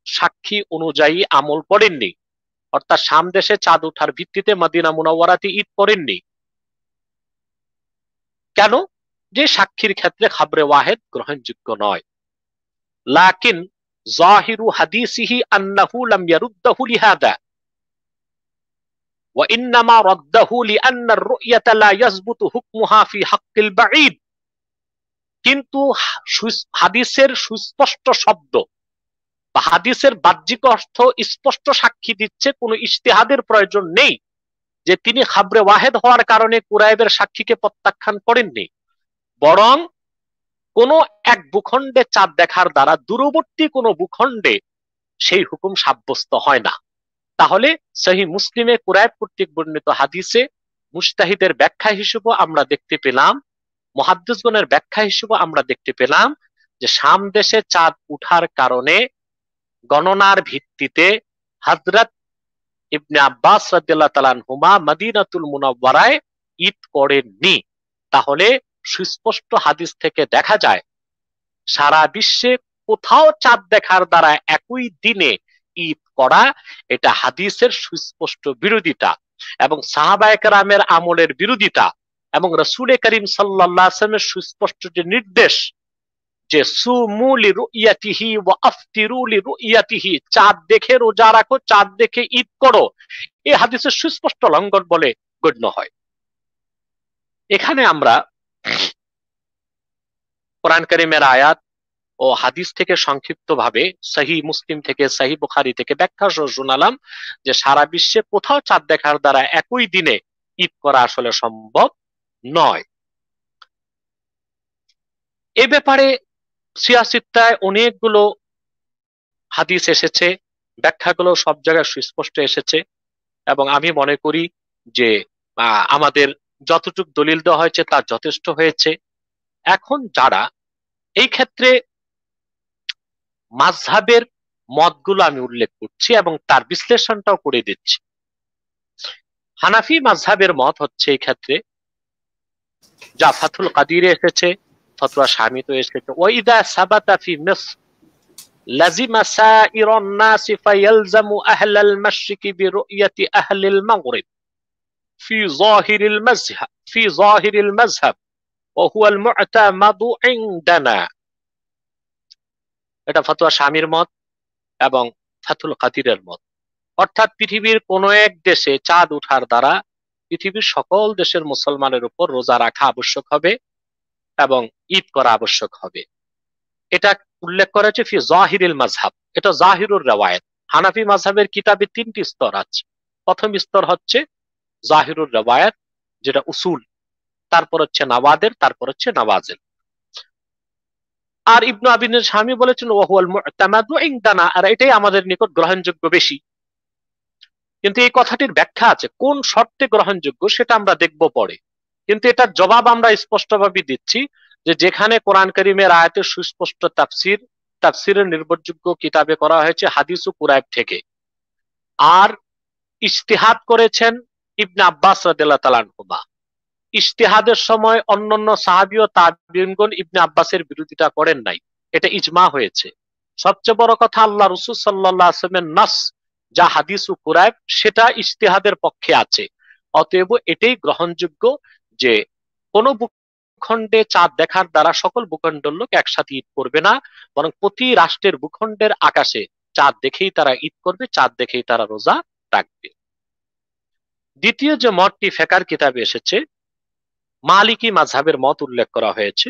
সাক্ষী অনুযায়ী আমল করেননি, অর্থাৎ শাম দেশে চাঁদ ওঠার ভিত্তিতে মদিনা মুনাওয়ারাতে ঈদ করেননি। কেন? যে সাক্ষীর ক্ষেত্রে খাবরে ওয়াহিদ গ্রহণযোগ্য নয়। লাকিন যাহিরু হাদিসিহি আন্নাহু লাম ইয়ারুদ্দাহু লিহাদা ওয়া ইন্নামা রাদ্দাহু লিআন্না আর-রু'য়াতা লা ইয়াসবুতু হুকমুহা ফি হাক্কিল বাঈদ। কিন্তু হাদিসের সুস্পষ্ট শব্দ বা হাদিসের বাহ্যিক অর্থ স্পষ্ট সাক্ষী দিচ্ছে, কোনো ইজতিহাদের প্রয়োজন নেই যে তিনি খাবরে ওয়াহেদ হওয়ার কারণে কুরাইবের সাক্ষীকে প্রত্যাখ্যান করেননি, বরং কোন এক ভূখণ্ডে চাঁদ দেখার দ্বারা দূরবর্তী কোনো ভূখণ্ডে সেই হুকুম সাব্যস্ত হয় না। তাহলে সহিহ মুসলিমে কুরাইব কর্তৃক বর্ণিত হাদিসে মুজতাহিদের ব্যাখ্যা হিসেবে আমরা দেখতে পেলাম, মুহাদ্দিসগণের ব্যাখ্যা হিসেবে আমরা দেখতে পেলাম যে শাম দেশে চাঁদ উঠার কারণে গণনার ভিত্তিতে হযরত ইবনে আব্বাস রাদিয়াল্লাহু তাআলা আনহুমা মদিনাতুল মুনাওয়ারায় ঈদ করেননি। তাহলে সুস্পষ্ট হাদিস থেকে দেখা যায় সারা বিশ্বে কোথাও চাঁদ দেখার দ্বারা একই দিনে ঈদ করা এটা হাদিসের সুস্পষ্ট বিরোধিতা এবং সাহাবায়ে কেরামের আমলের বিরোধিতা এবং রাসূল করিম সাল্লাল্লাহু আলাইহি ওয়াসাল্লামের সুস্পষ্ট যে নির্দেশ যে সুমু লিরুইয়াতিহি ওয়া আফতিরু লিরুইয়াতিহি, চাঁদ দেখে রোজা রাখো, চাঁদ দেখে ঈদ করো, এই হাদিসের সুস্পষ্ট লঙ্ঘন বলে গণ্য হয়। এখানে আমরা কোরআন কারীমের আয়াত ও হাদিস থেকে সংক্ষিপ্তভাবে সহিহ মুসলিম থেকে সহিহ বুখারী থেকে ব্যাখ্যা সহ শোনালাম যে সারা বিশ্বে কোথাও চাঁদ দেখার দ্বারা একই দিনে ঈদ করা আসলে সম্ভব নয়। এ ব্যাপারে সিয়াসিত্তায় অনেকগুলো হাদিস এসেছে, ব্যাখ্যাগুলো সব জায়গায় সুস্পষ্ট এসেছে এবং আমি মনে করি যে আমাদের যতটুকু দলিল দেওয়া হয়েছে তা যথেষ্ট হয়েছে। এখন যারা এই ক্ষেত্রে মাযহাবের মতগুলো আমি উল্লেখ করছি এবং তার বিশ্লেষণটাও করে দিচ্ছি। হানাফি মাযহাবের মত হচ্ছে এই ক্ষেত্রে যা ফাথুল কাদিরে এসেছে, ফতোয়া শামিতে এসেছে, ওয়াইদা সাবাতা ফি মিসর লাজিমা সাইরান নাস ফায়ালজামু আহলাল মাশরিকি বিরুয়াতি আহলিল মাগরিব ফি যাহিরিল মাযহাব ওয়া হুয়াল মু'তামাদু ইনদানা। এটা ফতোয়া শামির মত এবং ফাথুল কাদিরের মত। অর্থাৎ পৃথিবীর কোন এক দেশে চাঁদ উঠার দ্বারা পৃথিবীর সকল দেশের মুসলমানের উপর রোজা রাখা আবশ্যক হবে এবং ঈদ করা আবশ্যক হবে। এটা উল্লেখ করা হয়েছে ফি যাহিরিল মাযহাব, এটা জাহিরুর রিওয়ায়াত। হানাফি মাযহাবের কিতাবে তিনটি স্তর আছে। প্রথম স্তর হচ্ছে জাহিরুর রিওয়ায়াত যেটা উসুল, তারপর হচ্ছে নাওয়াদের, তারপর হচ্ছে নওয়াজিল। আর ইবনু আবিন শামি বলেছেন ওয়া হুয়াল মু'তামাদু ইনদানা, আর এটাই আমাদের নিকট গ্রহণযোগ্য বেশি। কিন্তু এই কথাটির ব্যাখ্যা আছে, কোন শর্তে গ্রহণযোগ্য সেটা আমরা দেখব পরে। কিন্তু এটার জবাব আমরা স্পষ্টভাবে দিচ্ছি যে যেখানে কোরআন কারীমের আয়াতের সুস্পষ্ট তাফসিরের নির্ভরযোগ্য কিতাবে করা হয়েছে হাদিস ও কুরাইব থেকে, আর ইজতিহাদ করেছেন ইবনে আব্বাস রাদিয়াল্লাহু তাআলা আনহুমা। ইজতিহাদের সময় অন্যান্য সাহাবী ও তাবিঈনগণ ইবনে আব্বাসের বিরোধিতা করেন নাই, এটা ইজমা হয়েছে। সবচেয়ে বড় কথা আল্লাহ রাসূল সাল্লাল্লাহু আলাইহি ওয়াসাল্লামের নাস যা হাদিস ও কুরাইব সেটা ইজতিহাদের পক্ষে আছে। অতএব এটাই গ্রহণযোগ্য যে কোন ভূখণ্ডে চাঁদ দেখার দ্বারা সকল ভূখণ্ডের লোক একসাথে ঈদ করবে না, বরং প্রতি রাষ্ট্রের ভূখণ্ডের আকাশে চাঁদ দেখেই তারা ঈদ করবে, চাঁদ দেখেই তারা রোজা রাখবে। দ্বিতীয় যে মতটি ফিকহ কিতাবে এসেছে, মালিকি মাযহাবের মত উল্লেখ করা হয়েছে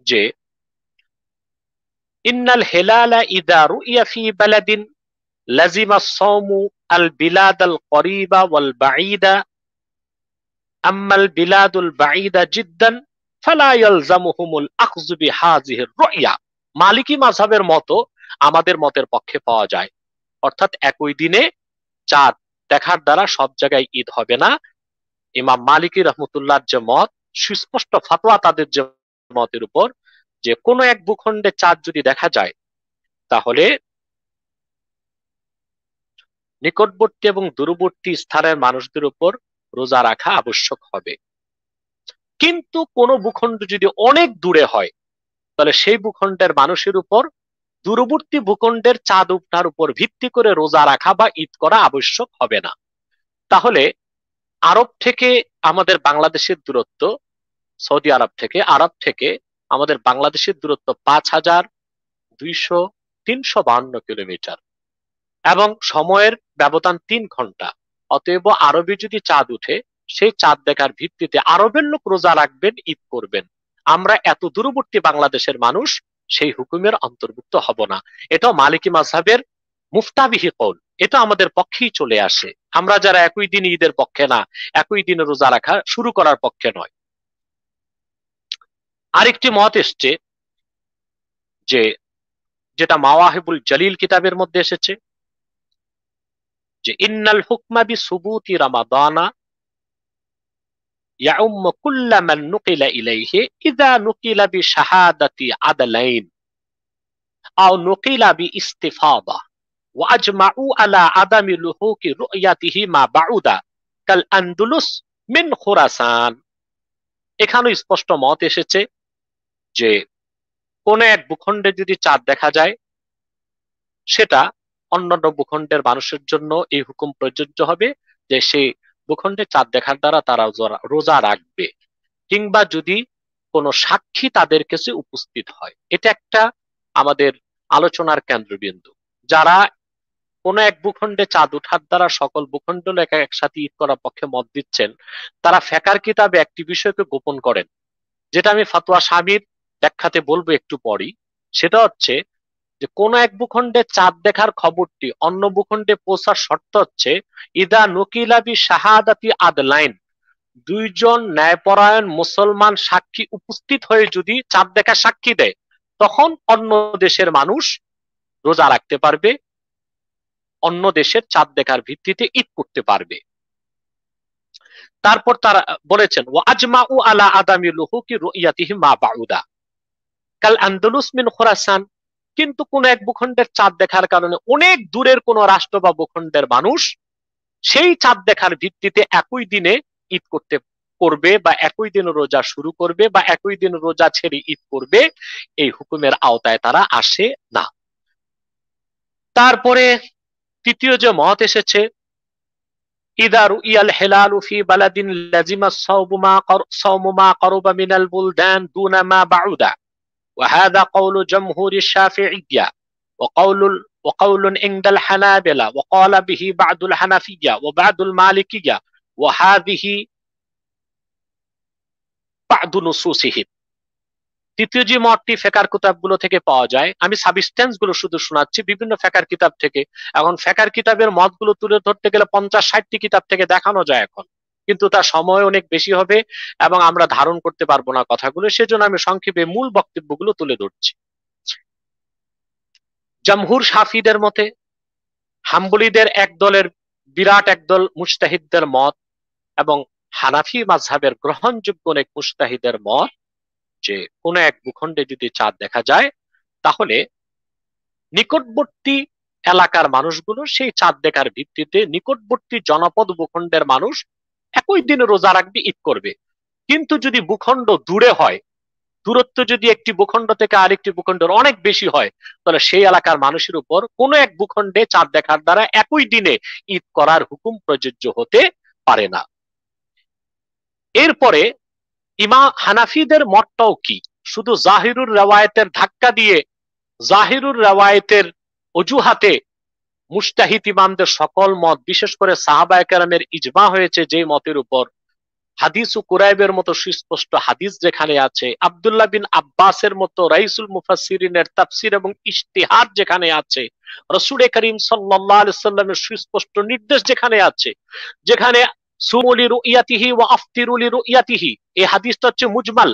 যে ইন্নাল হিলালা ইযা রুইয়া ফি বালাদিন লাজিমা আস-সাওমু আল বিলাদ আল করিবা ওয়াল বাঈদা আম্মাল বিলাদুল বাঈদা জিদ্দান ফালা ইয়ালজামুহুমুল আখযু বিহাযিহির রুইয়া। মালিকি মাযহাবের মত আমাদের মতের পক্ষে পাওয়া যায়, অর্থাৎ একই দিনে চাঁদ দেখার দ্বারা সব জায়গায় ঈদ হবে না। ইমাম মালিকি রাহমাতুল্লাহর যে মত, সুস্পষ্ট ফতোয়া তাদের যে মতের উপর যে কোন এক ভূখণ্ডে চাঁদ যদি দেখা যায় তাহলে নিকটবর্তী এবং দূরবর্তী স্থানের মানুষদের উপর রোজা রাখা আবশ্যক হবে। কিন্তু কোন ভূখণ্ড যদি অনেক দূরে হয় তাহলে সেই ভূখণ্ডের মানুষের উপর দূরবর্তী ভূখণ্ডের চাঁদ উঠার উপর ভিত্তি করে রোজা রাখা বা ঈদ করা আবশ্যক হবে না। তাহলে আরব থেকে আমাদের বাংলাদেশের দূরত্ব, সৌদি আরব থেকে আমাদের বাংলাদেশের দূরত্ব ৫,২৫২ কিলোমিটার এবং সময়ের ব্যবধান ৩ ঘন্টা। অতএব আরবে যদি চাঁদ উঠে সেই চাঁদ দেখার ভিত্তিতে আরবের লোক রোজা রাখবেন, ঈদ করবেন। আমরা এত দূরবর্তী বাংলাদেশের মানুষ সেই হুকুমের অন্তর্ভুক্ত হব না। এটাও মালিকি মাযহাবের মুফতাবিহি কওল, এটা আমাদের পক্ষেই চলে আসে। আমরা যারা একই দিন ঈদের পক্ষে না, একই দিনে রোজা রাখা শুরু করার পক্ষে নয়। আরেকটি মত এসছে যে, যেটা মাওয়াহিবুল জালিল কিতাবের মধ্যে এসেছে যে ইন্নাল হুকমা বিসুবুতি রামাদানা ইয়াউম্মু কুল্লা মান নুকিলা ইলাইহি ইযা নুকিলা বিশাহাদাতি আদলাইন আও নুকিলা বিইস্তিফাদা ওয়া আজমাউ আলা আদামি লুহুকি রুয়াতিহি মা বাউদা কাল আনদুলুস মিন খুরাসান। এখানে স্পষ্ট মত এসেছে যে কোন এক ভূখণ্ডে যদি চাঁদ দেখা যায়, সেটা অন্যান্য ভূখণ্ডের মানুষের জন্য এই হুকুম প্রযোজ্য হবে যে সেই ভূখণ্ডে চাঁদ দেখার দ্বারা তারা রোজা রাখবে, কিংবা যদি কোনো সাক্ষী তাদের কাছে উপস্থিত হয়। এটা একটা আমাদের আলোচনার কেন্দ্রবিন্দু। যারা কোন এক ভূখণ্ডে চাঁদ ওঠার দ্বারা সকল ভূখণ্ড একসাথে ঈদ করার পক্ষে মত দিচ্ছেন, তারা ফেকার কিতাবে একটি বিষয়কে গোপন করেন, যেটা আমি ফাতোয়া স্বামীর ব্যাখ্যাতে বলবো একটু পরই। সেটা হচ্ছে যে কোন এক ভূখণ্ডে চাঁদ দেখার খবরটি অন্য ভূখণ্ডে পৌঁছার শর্ত হচ্ছে ইদা নকিলাবি শাহাদাতি আদলাইন, দুইজন ন্যায়পরায়ণ মুসলমান সাক্ষী উপস্থিত হয়ে যদি চাঁদ দেখা সাক্ষী দেয়, তখন অন্য দেশের মানুষ রোজা রাখতে পারবে, অন্য দেশের চাঁদ দেখার ভিত্তিতে ঈদ করতে পারবে। তারপর তারা বলেছেন ওয়া আজমাউ আলা আদামি লুহুকি রুয়াতিহি মা বাউদা কাল আনদালুস মিন খুরাসান। কিন্তু কোন এক ভূখণ্ডের চাঁদ দেখার কারণে অনেক দূরের কোন রাষ্ট্র বা ভূখণ্ডের মানুষ সেই চাঁদ দেখার ভিত্তিতে একই দিনে ঈদ করবে বা একই দিন রোজা শুরু করবে বা একই দিন রোজা ছেড়ে ঈদ করবে, এই হুকুমের আওতায় তারা আসে না। তারপরে তৃতীয় যে মত এসেছে ইদা রুইয়াল হিলালু ফি বালাদিন লাজিমা সাওমু মা কারুবা মিনাল বুলদান দুনা মা বাউদা وهذا قول جمهور الشافعية وقول عند الحنابلة وقال به بعض الحنفية وبعض المالكية وهذه بعض نصوصهم। তৃতীয় যে মতটি ফেকার কিতাবগুলো থেকে পাওয়া যায়, আমি সাবস্টেন্স গুলো শুধু শোনাচ্ছি বিভিন্ন ফেকার কিতাব থেকে। এখন ফেকার কিতাবের মতগুলো তুলে ধরতে গেলে 50-60টি কিতাব থেকে দেখানো যায় এখন, কিন্তু তার সময় অনেক বেশি হবে এবং আমরা ধারণ করতে পারবো না কথাগুলো, সেজন্য আমি সংক্ষেপে মূল বক্তব্যগুলো তুলে ধরছি। জামহুর শাফিদের মতে, হাম্বলীদের বিরাট একদল মুজতাহিদদের মত এবং হানাফি মাযহাবের গ্রহণযোগ্য অনেক মুজতাহিদের মত যে কোন এক ভূখণ্ডে যদি চাঁদ দেখা যায়, তাহলে নিকটবর্তী এলাকার মানুষগুলো সেই চাঁদ দেখার ভিত্তিতে নিকটবর্তী জনপদ ভূখণ্ডের মানুষ একই দিনে রোজা রাখবে, ঈদ করবে। কিন্তু যদি ভূখণ্ড দূরে হয়, দূরত্ব যদি একটি ভূখণ্ড থেকে আরেকটি ভূখণ্ডের অনেক বেশি হয়, তাহলে সেই এলাকার মানুষের উপর কোন এক ভূখণ্ডে চাঁদ দেখার দ্বারা একই দিনে ঈদ করার হুকুম প্রযোজ্য হতে পারে না। এরপরে হানাফিদের মতটাও কি, শুধু জাহিরুর রেওয়ায়েতের ধাক্কা দিয়ে জাহিরুর রেওয়ায়েতের অজুহাতে মুজতাহিদ ইমামদের সকল মত, বিশেষ করে সাহাবায়ে কেরামের ইজমা হয়েছে যে মতের উপর, হাদিস ও কুরাইবের মতো সুস্পষ্ট হাদিস যেখানে আছে, আব্দুল্লাহ বিন আব্বাসের মতো রাইসুল মুফাসসিরিনের তাফসীর এবং ইজতিহাদ যেখানে আছে, রাসূল করিম সাল্লাল্লাহু আলাইহি সাল্লামের সুস্পষ্ট নির্দেশ যেখানে আছে, যেখানে সুমু লিরুয়াতিহি ওয়া আফতিরু লিরুয়াতিহি, এই হাদিসটা হচ্ছে মুজমাল।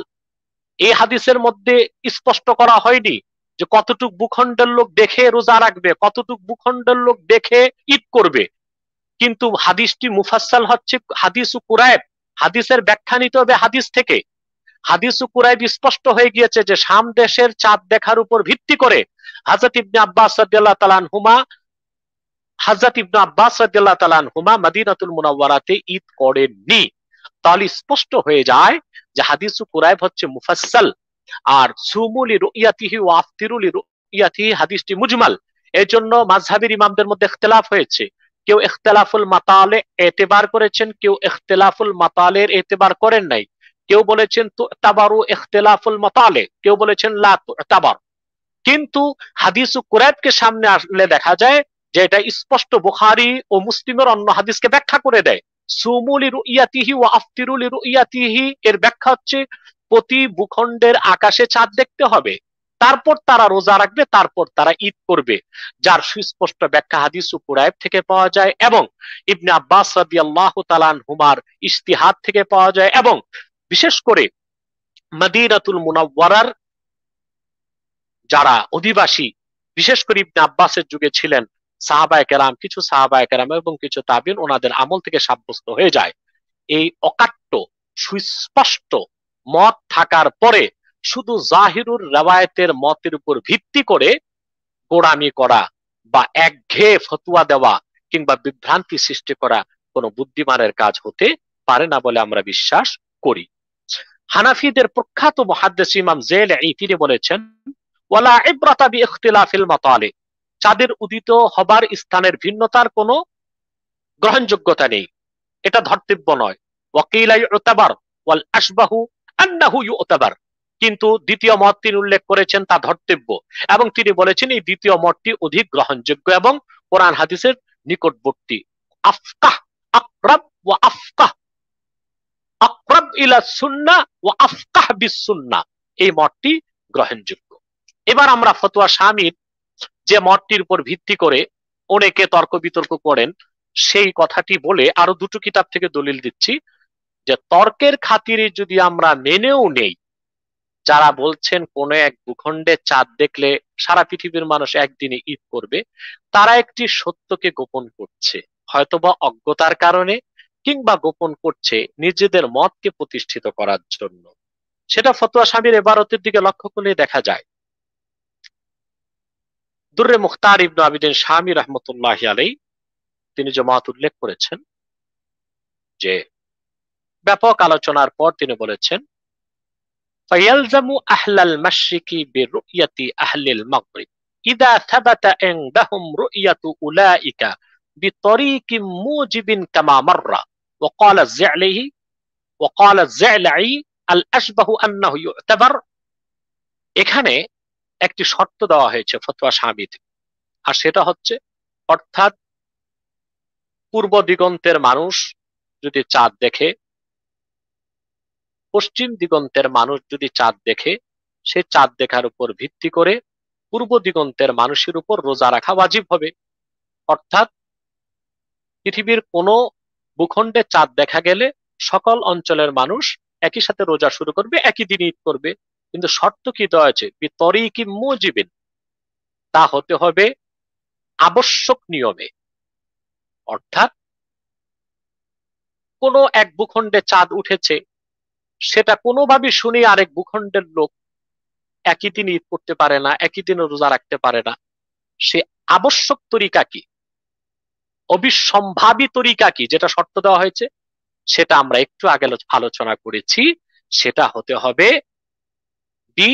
এই হাদিসের মধ্যে স্পষ্ট করা হয়নি যে কতটুক ভূখণ্ডের লোক দেখে রোজা রাখবে, কতটুক ভূখণ্ডের লোক দেখে ঈদ করবে, কিন্তু হাদিসটি মুফাসসাল হচ্ছে হাদিস ও কুরাইব। হাদিসের ব্যাখ্যা নিতে হবে হাদিস থেকে। হাদিস ও কুরাইব স্পষ্ট হয়ে গিয়েছে যে শাম দেশের চাঁদ দেখার উপর ভিত্তি করে হযরত ইবনে আব্বাস রাদিয়াল্লাহু তাআলা আনহুমা মদিনাতুল মুনাওয়ারাতে ঈদ করেননি। তাহলে স্পষ্ট হয়ে যায় যে হাদিস ও কুরাইব হচ্ছে মুফাসসাল, আর সুমু লিরুয়াতিহি ওয়া আফতিরু লিরুয়াতিহি হাদিসটি মুজমাল। এর জন্য মাযহাবের ইমামদের মধ্যে ইখতিলাফ হয়েছে। কেউ ইখতিলাফুল মাতালে এতেবার করেছেন, কেউ ইখতিলাফুল মাতালের এতেবার করেন নাই। কেউ বলেছেন তুতাবারু ইখতিলাফুল মাতালে, কেউ বলেছেন লা তুতাবার। কিন্তু হাদিস ও কুরাইবকে সামনে আসলে দেখা যায় যে এটা স্পষ্ট বুখারী ও মুসলিমের অন্য হাদিসকে ব্যাখ্যা করে দেয়। সুমু লিরুয়াতিহি ওয়া আফতিরু লিরুয়াতিহি এর ব্যাখ্যা হচ্ছে প্রতি ভূখণ্ডের আকাশে চাঁদ দেখতে হবে, তারপর তারা রোজা রাখবে, তারপর তারা ঈদ করবে, যার সুস্পষ্ট ব্যাখ্যা হাদিস ও কুরাইব থেকে পাওয়া যায় এবং ইবনে আব্বাস রাদিয়াল্লাহু তাআলা আনহুমার ইজতিহাদ থেকে পাওয়া যায়, এবং বিশেষ করে মদিনাতুল মুনাওয়ারার যারা অধিবাসী, বিশেষ করে ইবনে আব্বাসের যুগে ছিলেন সাহাবায়ে কেরাম, কিছু সাহাবায়ে কেরাম এবং কিছু তাবিন, ওনাদের আমল থেকে সাব্যস্ত হয়ে যায় এই অকাট্য সুস্পষ্ট মত থাকার পরে শুধু জাহিরুর রিওয়ায়াতের মতের উপর ভিত্তি করে গোড়ামি করা বা একঘেয়ে ফতোয়া দেওয়া কিংবা বিভ্রান্তি সৃষ্টি করা কোনো বুদ্ধিমানের কাজ হতে পারে না বলে আমরা বিশ্বাস করি। হানাফিদের প্রখ্যাত মুহাদ্দিস ইমাম যায়লাঈ তিনি বলেছেন, ওয়ালা ইবরাতা বিইখতিলাফিল মাতালি, চাঁদের উদিত হবার স্থানের ভিন্নতার কোনো গ্রহণযোগ্যতা নেই, এটা ধর্তব্য নয়। ওয়াকিলা ইউতাবার ওয়াল আশবাহু আন্নাহু ইউতাবার, কিন্তু দ্বিতীয় মত তিনি উল্লেখ করেছেন তা ধর্তব্য, এবং তিনি বলেছেন এই দ্বিতীয় মতটি অধিক গ্রহণযোগ্য এবং কোরআন হাদিসের নিকটবর্তী। আফকাহ আকরাব ওয়া আফকাহ, আকরাব ইলা সুন্নাহ ওয়া আফকাহ বিস সুন্নাহ, এই মতটি গ্রহণযোগ্য। এবার আমরা ফতোয়া শামির যে মতটির উপর ভিত্তি করে অনেকে তর্ক বিতর্ক করেন সেই কথাটি বলে আরো দুটো কিতাব থেকে দলিল দিচ্ছি, যে তর্কের খাতিরে যদি আমরা মেনেও নেই, যারা বলছেন কোন এক ভূখণ্ডে চাঁদ দেখলে সারা পৃথিবীর মানুষ একদিনে ঈদ করবে, তারা একটি সত্যকে গোপন করছে, হয়তোবা অজ্ঞতার কারণে কিংবা গোপন করছে নিজেদের মতকে প্রতিষ্ঠিত করার জন্য। সেটা ফতোয়া শামির ইবারতের দিকে লক্ষ্য করলে দেখা যায়। দুররে মুখতার ইবনে আবিদিন শামি রাহমাতুল্লাহি আলাইহি তিনি যে মত উল্লেখ করেছেন, যে ব্যাপক আলোচনার পর তিনি বলেছেন, ফায়ালজামু আহলাল মাশরিকি বিরুয়াতি আহলিল মাগরিব ইযা থাবাতা ইনদাহুম রুয়াতু উলাইকা বিতরিকিম মুজিবিন কামা মাররা। وقال الزعلعي الاشبه انه يعتبر। এখানে একটি শর্ত দেওয়া হয়েছে ফতোয়া শামিতে, আর সেটা হচ্ছে, অর্থাৎ পূর্ব দিগন্তের মানুষ যদি চাঁদ দেখে, পশ্চিম দিগন্তের মানুষ যদি চাঁদ দেখে, সে চাঁদ দেখার উপর ভিত্তি করে পূর্ব দিগন্তের মানুষের উপর রোজা রাখা ওয়াজিব হবে। অর্থাৎ পৃথিবীর কোনো ভূখণ্ডে চাঁদ দেখা গেলে সকল অঞ্চলের মানুষ একই সাথে রোজা শুরু করবে, একই দিন ঈদ করবে। কিন্তু শর্ত কি দেওয়া আছে, বিতরিকি মুজিবিন, তা হতে হবে আবশ্যক নিয়মে। অর্থাৎ কোন এক ভূখণ্ডে চাঁদ উঠেছে, সেটা কোনোভাবে শুনে আরেক ভূখণ্ডের লোক একই দিন ঈদ করতে পারে না, একই দিনে রোজা রাখতে পারে না। সে আবশ্যক তরিকা কি, অবিসম্ভাবী তরিকা কি, যেটা শর্ত দেওয়া হয়েছে, সেটা আমরা একটু আগে আলোচনা করেছি। সেটা হতে হবে বি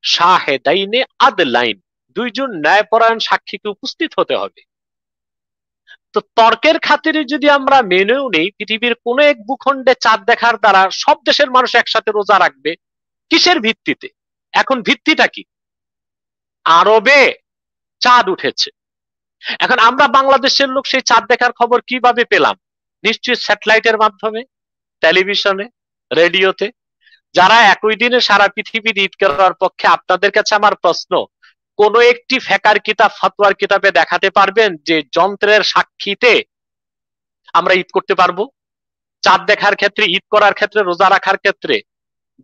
শাহেদাইনে আদলাইন, দুইজন ন্যায়পরায়ণ সাক্ষীকে উপস্থিত হতে হবে। তো তর্কের খাতিরে যদি আমরা মেনেও নেই পৃথিবীর কোন এক ভূখণ্ডে চাঁদ দেখার দ্বারা সব দেশের মানুষ একসাথে রোজা রাখবে, কিসের ভিত্তিতে? এখন ভিত্তিটা কি? আরবে চাঁদ উঠেছে, এখন আমরা বাংলাদেশের লোক সেই চাঁদ দেখার খবর কিভাবে পেলাম? নিশ্চয়ই স্যাটেলাইটের মাধ্যমে, টেলিভিশনে, রেডিওতে। যারা একই দিনে সারা পৃথিবীর ঈদ করার পক্ষে, আপনাদের কাছে আমার প্রশ্ন, কোন একটি ফেকার কিতাব, ফতোয়ার কিতাবে দেখাতে পারবেন যে যন্ত্রের সাক্ষীতে আমরা ঈদ করতে পারবো? চাঁদ দেখার ক্ষেত্রে, ঈদ করার ক্ষেত্রে, রোজা রাখার ক্ষেত্রে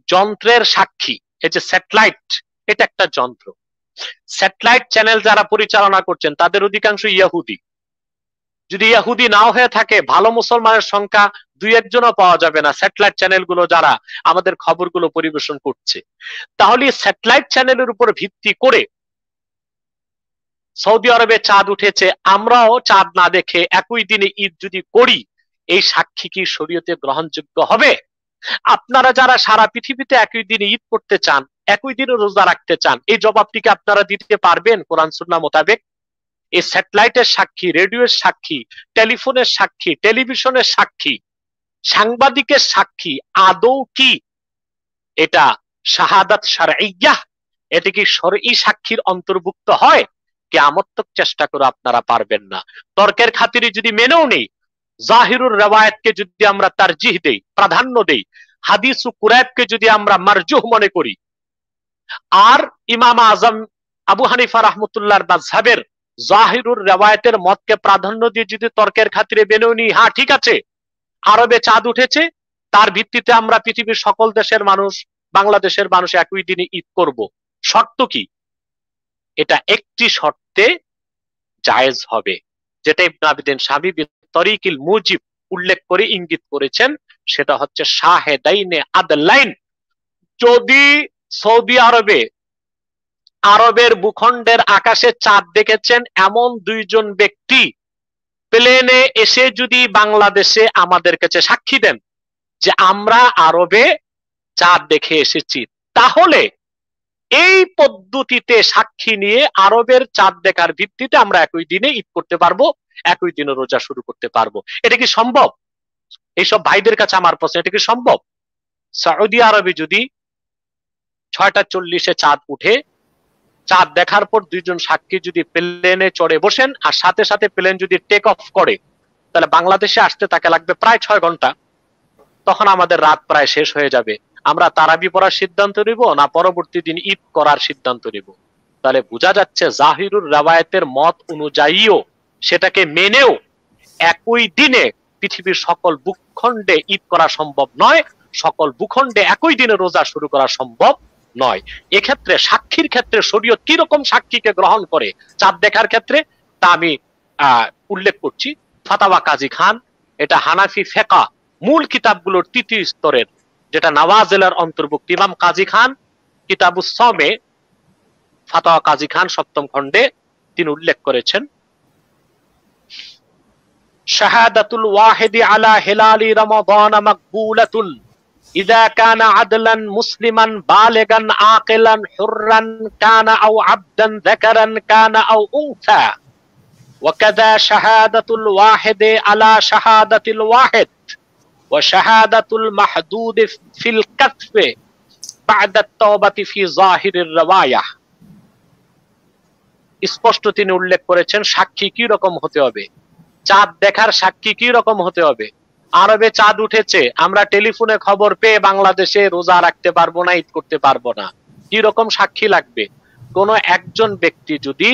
যন্ত্রের সাক্ষী, এই যে স্যাটেলাইট, এটা একটা যন্ত্র। স্যাটেলাইট চ্যানেল যারা পরিচালনা করছেন তাদের অধিকাংশ ইহুদি। যদি ইহুদি নাও হয়ে থাকে, ভালো মুসলমানের সংখ্যা দুই একজনও পাওয়া যাবে না স্যাটেলাইট চ্যানেলগুলো যারা আমাদের খবরগুলো পরিবেশন করছে। তাহলে স্যাটেলাইট চ্যানেলের উপর ভিত্তি করে সৌদি আরবে চাঁদ উঠেছে, আমরাও চাঁদ না দেখে একই দিনে ঈদ যদি করি, এই সাক্ষী কি শরীয়তে গ্রহণযোগ্য হবে? আপনারা যারা সারা পৃথিবীতে একই দিনে ঈদ করতে চান, একই দিনে রোজা রাখতে চান, এই জবাবটিকে আপনারা দিতে পারবেন কোরআন সুন্নাহ মোতাবেক? এই স্যাটেলাইটের সাক্ষী, রেডিওর সাক্ষী, টেলিফোনের সাক্ষী, টেলিভিশনের সাক্ষী, সাংবাদিকের সাক্ষী আদৌ কি এটা শাহাদাত শারঈয়্যাহ, এটা কি শরঈ সাক্ষীর অন্তর্ভুক্ত হয়? কিয়ামত চেষ্টা করে আপনারা পারবেন না। তর্কের খাতিরে যদি মেনেও নেই, জাহিরুর রিওয়ায়াতকে যদি আমরা তারজিহ দেই, প্রাধান্য দেই, হাদিস ও কুরাইবকে যদি আমরা মারজুহ মনে করি, আর ইমাম আজম আবু হানিফা রাহমাতুল্লাহর মাযহাবের জাহিরুর রিওয়ায়াতের মতকে প্রাধান্য দিয়ে যদি তর্কের খাতিরে বেনেও নি, হ্যাঁ ঠিক আছে, আরবে চাঁদ উঠেছে, তার ভিত্তিতে আমরা পৃথিবীর সকল দেশের মানুষ, বাংলাদেশের মানুষ একই দিনে ঈদ করব। শর্ত কি? এটা একটি শর্তে জায়েজ হবে, যেটা ইবনে আবিদিন শামী তরিকুল মুজিব উল্লেখ করে ইঙ্গিত করেছেন, সেটা হচ্ছে শাহেদাইনে আদলাইন। যদি সৌদি আরবের ভূখণ্ডের আকাশে চাঁদ দেখেছেন এমন দুইজন ব্যক্তি প্লেনে এসে যদি বাংলাদেশে আমাদের কাছে সাক্ষী দেন যে আমরা আরবে চাঁদ দেখে এসেছি, তাহলে এই পদ্ধতিতে সাক্ষী নিয়ে আরবের চাঁদ দেখার ভিত্তিতে আমরা একই দিনে ঈদ করতে পারবো, একই দিনে রোজা শুরু করতে পারবো। এটা কি সম্ভব? এইসব ভাইদের কাছে আমার প্রশ্ন, এটা কি সম্ভব? সৌদি আরবে যদি 6:40 চাঁদ উঠে, চাঁদ দেখার পর দুইজন সাক্ষী যদি প্লেনে চড়ে বসেন আর সাথে সাথে প্লেন যদি টেক অফ করে, তাহলে বাংলাদেশে আসতে তাকে লাগবে প্রায় 6 ঘন্টা। তখন আমাদের রাত প্রায় শেষ হয়ে যাবে। আমরা তারাবি পড়ার সিদ্ধান্ত নিব না পরবর্তী দিন ঈদ করার সিদ্ধান্ত নিব? তাহলে বোঝা যাচ্ছে জাহিরুর রিওয়ায়াতের মত অনুযায়ীও, সেটাকে মেনেও একই দিনে পৃথিবীর সকল ভূখণ্ডে ঈদ করা সম্ভব নয়, সকল ভূখণ্ডে একই দিনে রোজা শুরু করা সম্ভব নয়। এক্ষেত্রে সাক্ষীর ক্ষেত্রে শরীয়ত কি রকম সাক্ষীকে গ্রহণ করে চাঁদ দেখার ক্ষেত্রে, তা আমি উল্লেখ করছি। ফাতাওয়া কাজী খান, এটা হানাফি ফিকহ মূল কিতাবগুলোর তৃতীয় স্তরের, যেটা নওয়াজিলের অন্তর্ভুক্ত। ইমাম কাজী খান কিতাবুস সাওমে ফাতাওয়া কাজী খান 7ম খণ্ডে তিনি উল্লেখ করেছেন, শাহাদাতুল ওয়াহিদি আলা হিলালি রমাদান মাকবুলাতুন ইযা কানা আদলান মুসলিমান বালিগান আকিলান হুররান কানা আও আবদান যাকারান কানা আও উনসা ওয়াকাযা শাহাদাতুল ওয়াহিদি আলা শাহাদাতিল ওয়াহিদ ওয়া শাহাদাতুল মাহদুদ ফিল কাসফ বা'দা আত-তাওবাতি ফি যাহিরির রিওয়ায়াহ। স্পষ্ট তিনি উল্লেখ করেছেন সাক্ষী কি রকম হতে হবে, চাঁদ দেখার সাক্ষী কি রকম হতে হবে। আরবে চাঁদ উঠেছে, আমরা টেলিফোনে খবর পেয়ে বাংলাদেশে রোজা রাখতে পারবো না, ঈদ করতে পারবো না, কি রকম সাক্ষী লাগবে? কোন একজন ব্যক্তি যদি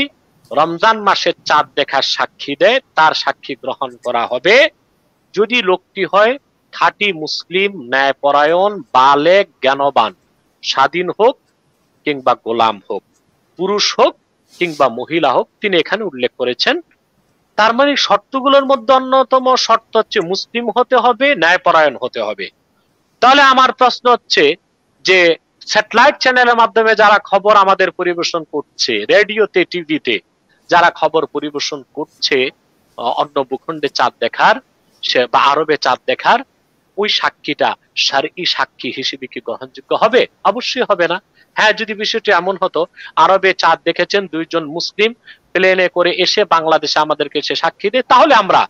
রমজান মাসের চাঁদ দেখার সাক্ষী দেয়, তার সাক্ষী গ্রহণ করা হবে যদি লোকটি হয় খাঁটি মুসলিম, ন্যায়পরায়ণ, বালেগ, জ্ঞানবান, স্বাধীন হোক কিংবা গোলাম হোক, পুরুষ হোক কিংবা মহিলা হোক। তিনি এখানে উল্লেখ করেছেন, তার মানে শর্তগুলোর মধ্যে অন্যতম শর্ত হচ্ছে মুসলিম হতে হবে, ন্যায়পরায়ণ হতে হবে। তাহলে আমার প্রশ্ন হচ্ছে যে স্যাটেলাইট চ্যানেলের মাধ্যমে যারা খবর আমাদের পরিবেশন করছে, রেডিওতে, টিভিতে যারা খবর পরিবেশন করছে অন্য ভূখণ্ডে চাঁদ দেখার বা আরবে চাঁদ দেখার, ওই সাক্ষীটা শারঈ সাক্ষী হিসেবে কি গ্রহণযোগ্য হবে? অবশ্যই হবে না। হ্যাঁ, যদি বিষয়টি এমন হতো আরবে চাঁদ দেখেছেন দুইজন মুসলিম, প্লেনে করে এসে বাংলাদেশে আমাদেরকে এসে সাক্ষী দেয়, তাহলে আমরা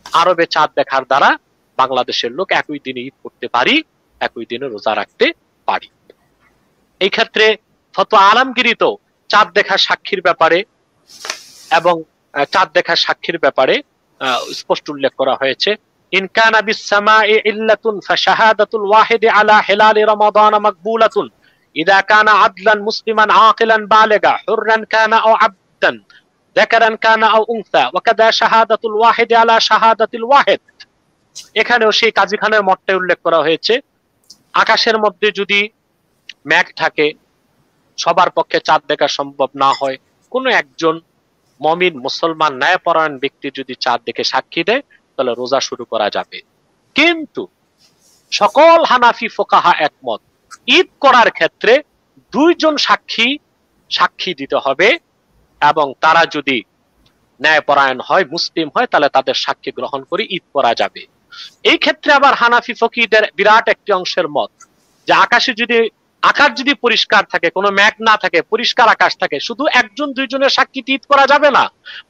আরবে চাঁদ দেখার দ্বারা বাংলাদেশের লোক একই দিনে ঈদ করতে পারি, একই দিনে রোজা রাখতে পারি। এই ক্ষেত্রে ফতোয়া আলমগীরি তো চাঁদ দেখার সাক্ষীর ব্যাপারে এবং চাঁদ দেখার সাক্ষীর ব্যাপারে স্পষ্ট উল্লেখ করা হয়েছে, ইন কানা বিস সামাই ইল্লাতুন ফাশাহাদাতুল ওয়াহিদি আলা হিলালি রমাদান মাকবুলাতুন ইযা কানা আদলান মুসলিমান আকিলান বালিগা হুররান কানা আও আবদান যাকারান কানা আও উনসা ওয়াকাযা শাহাদাতুল ওয়াহিদি আলা শাহাদাতিল ওয়াহিদ। এখানেও সেই কাজী খানের মতটা উল্লেখ করা হয়েছে, আকাশের মধ্যে যদি মেঘ থাকে, সবার পক্ষে চাঁদ দেখা সম্ভব না হয়, কোনো একজন মুমিন মুসলমান ন্যায়পরায়ণ ব্যক্তি যদি চাঁদ দেখে সাক্ষী দেয়, তাহলে রোজা শুরু করা যাবে। কিন্তু সকল হানাফি ফুকাহা একমত, ঈদ করার ক্ষেত্রে দুইজন সাক্ষী দিতে হবে, এবং তারা যদি ন্যায়পরায়ণ হয়, মুসলিম হয়, তাহলে তাদের সাক্ষী গ্রহণ করে ঈদ করা যাবে। এই ক্ষেত্রে আবার হানাফি ফকিহদের বিরাট একটি অংশের মত যে আকাশ যদি পরিষ্কার থাকে, কোনো মেঘ না থাকে, পরিষ্কার আকাশ থাকে, শুধু একজন দুইজনের সাক্ষীতে ঈদ করা যাবে না,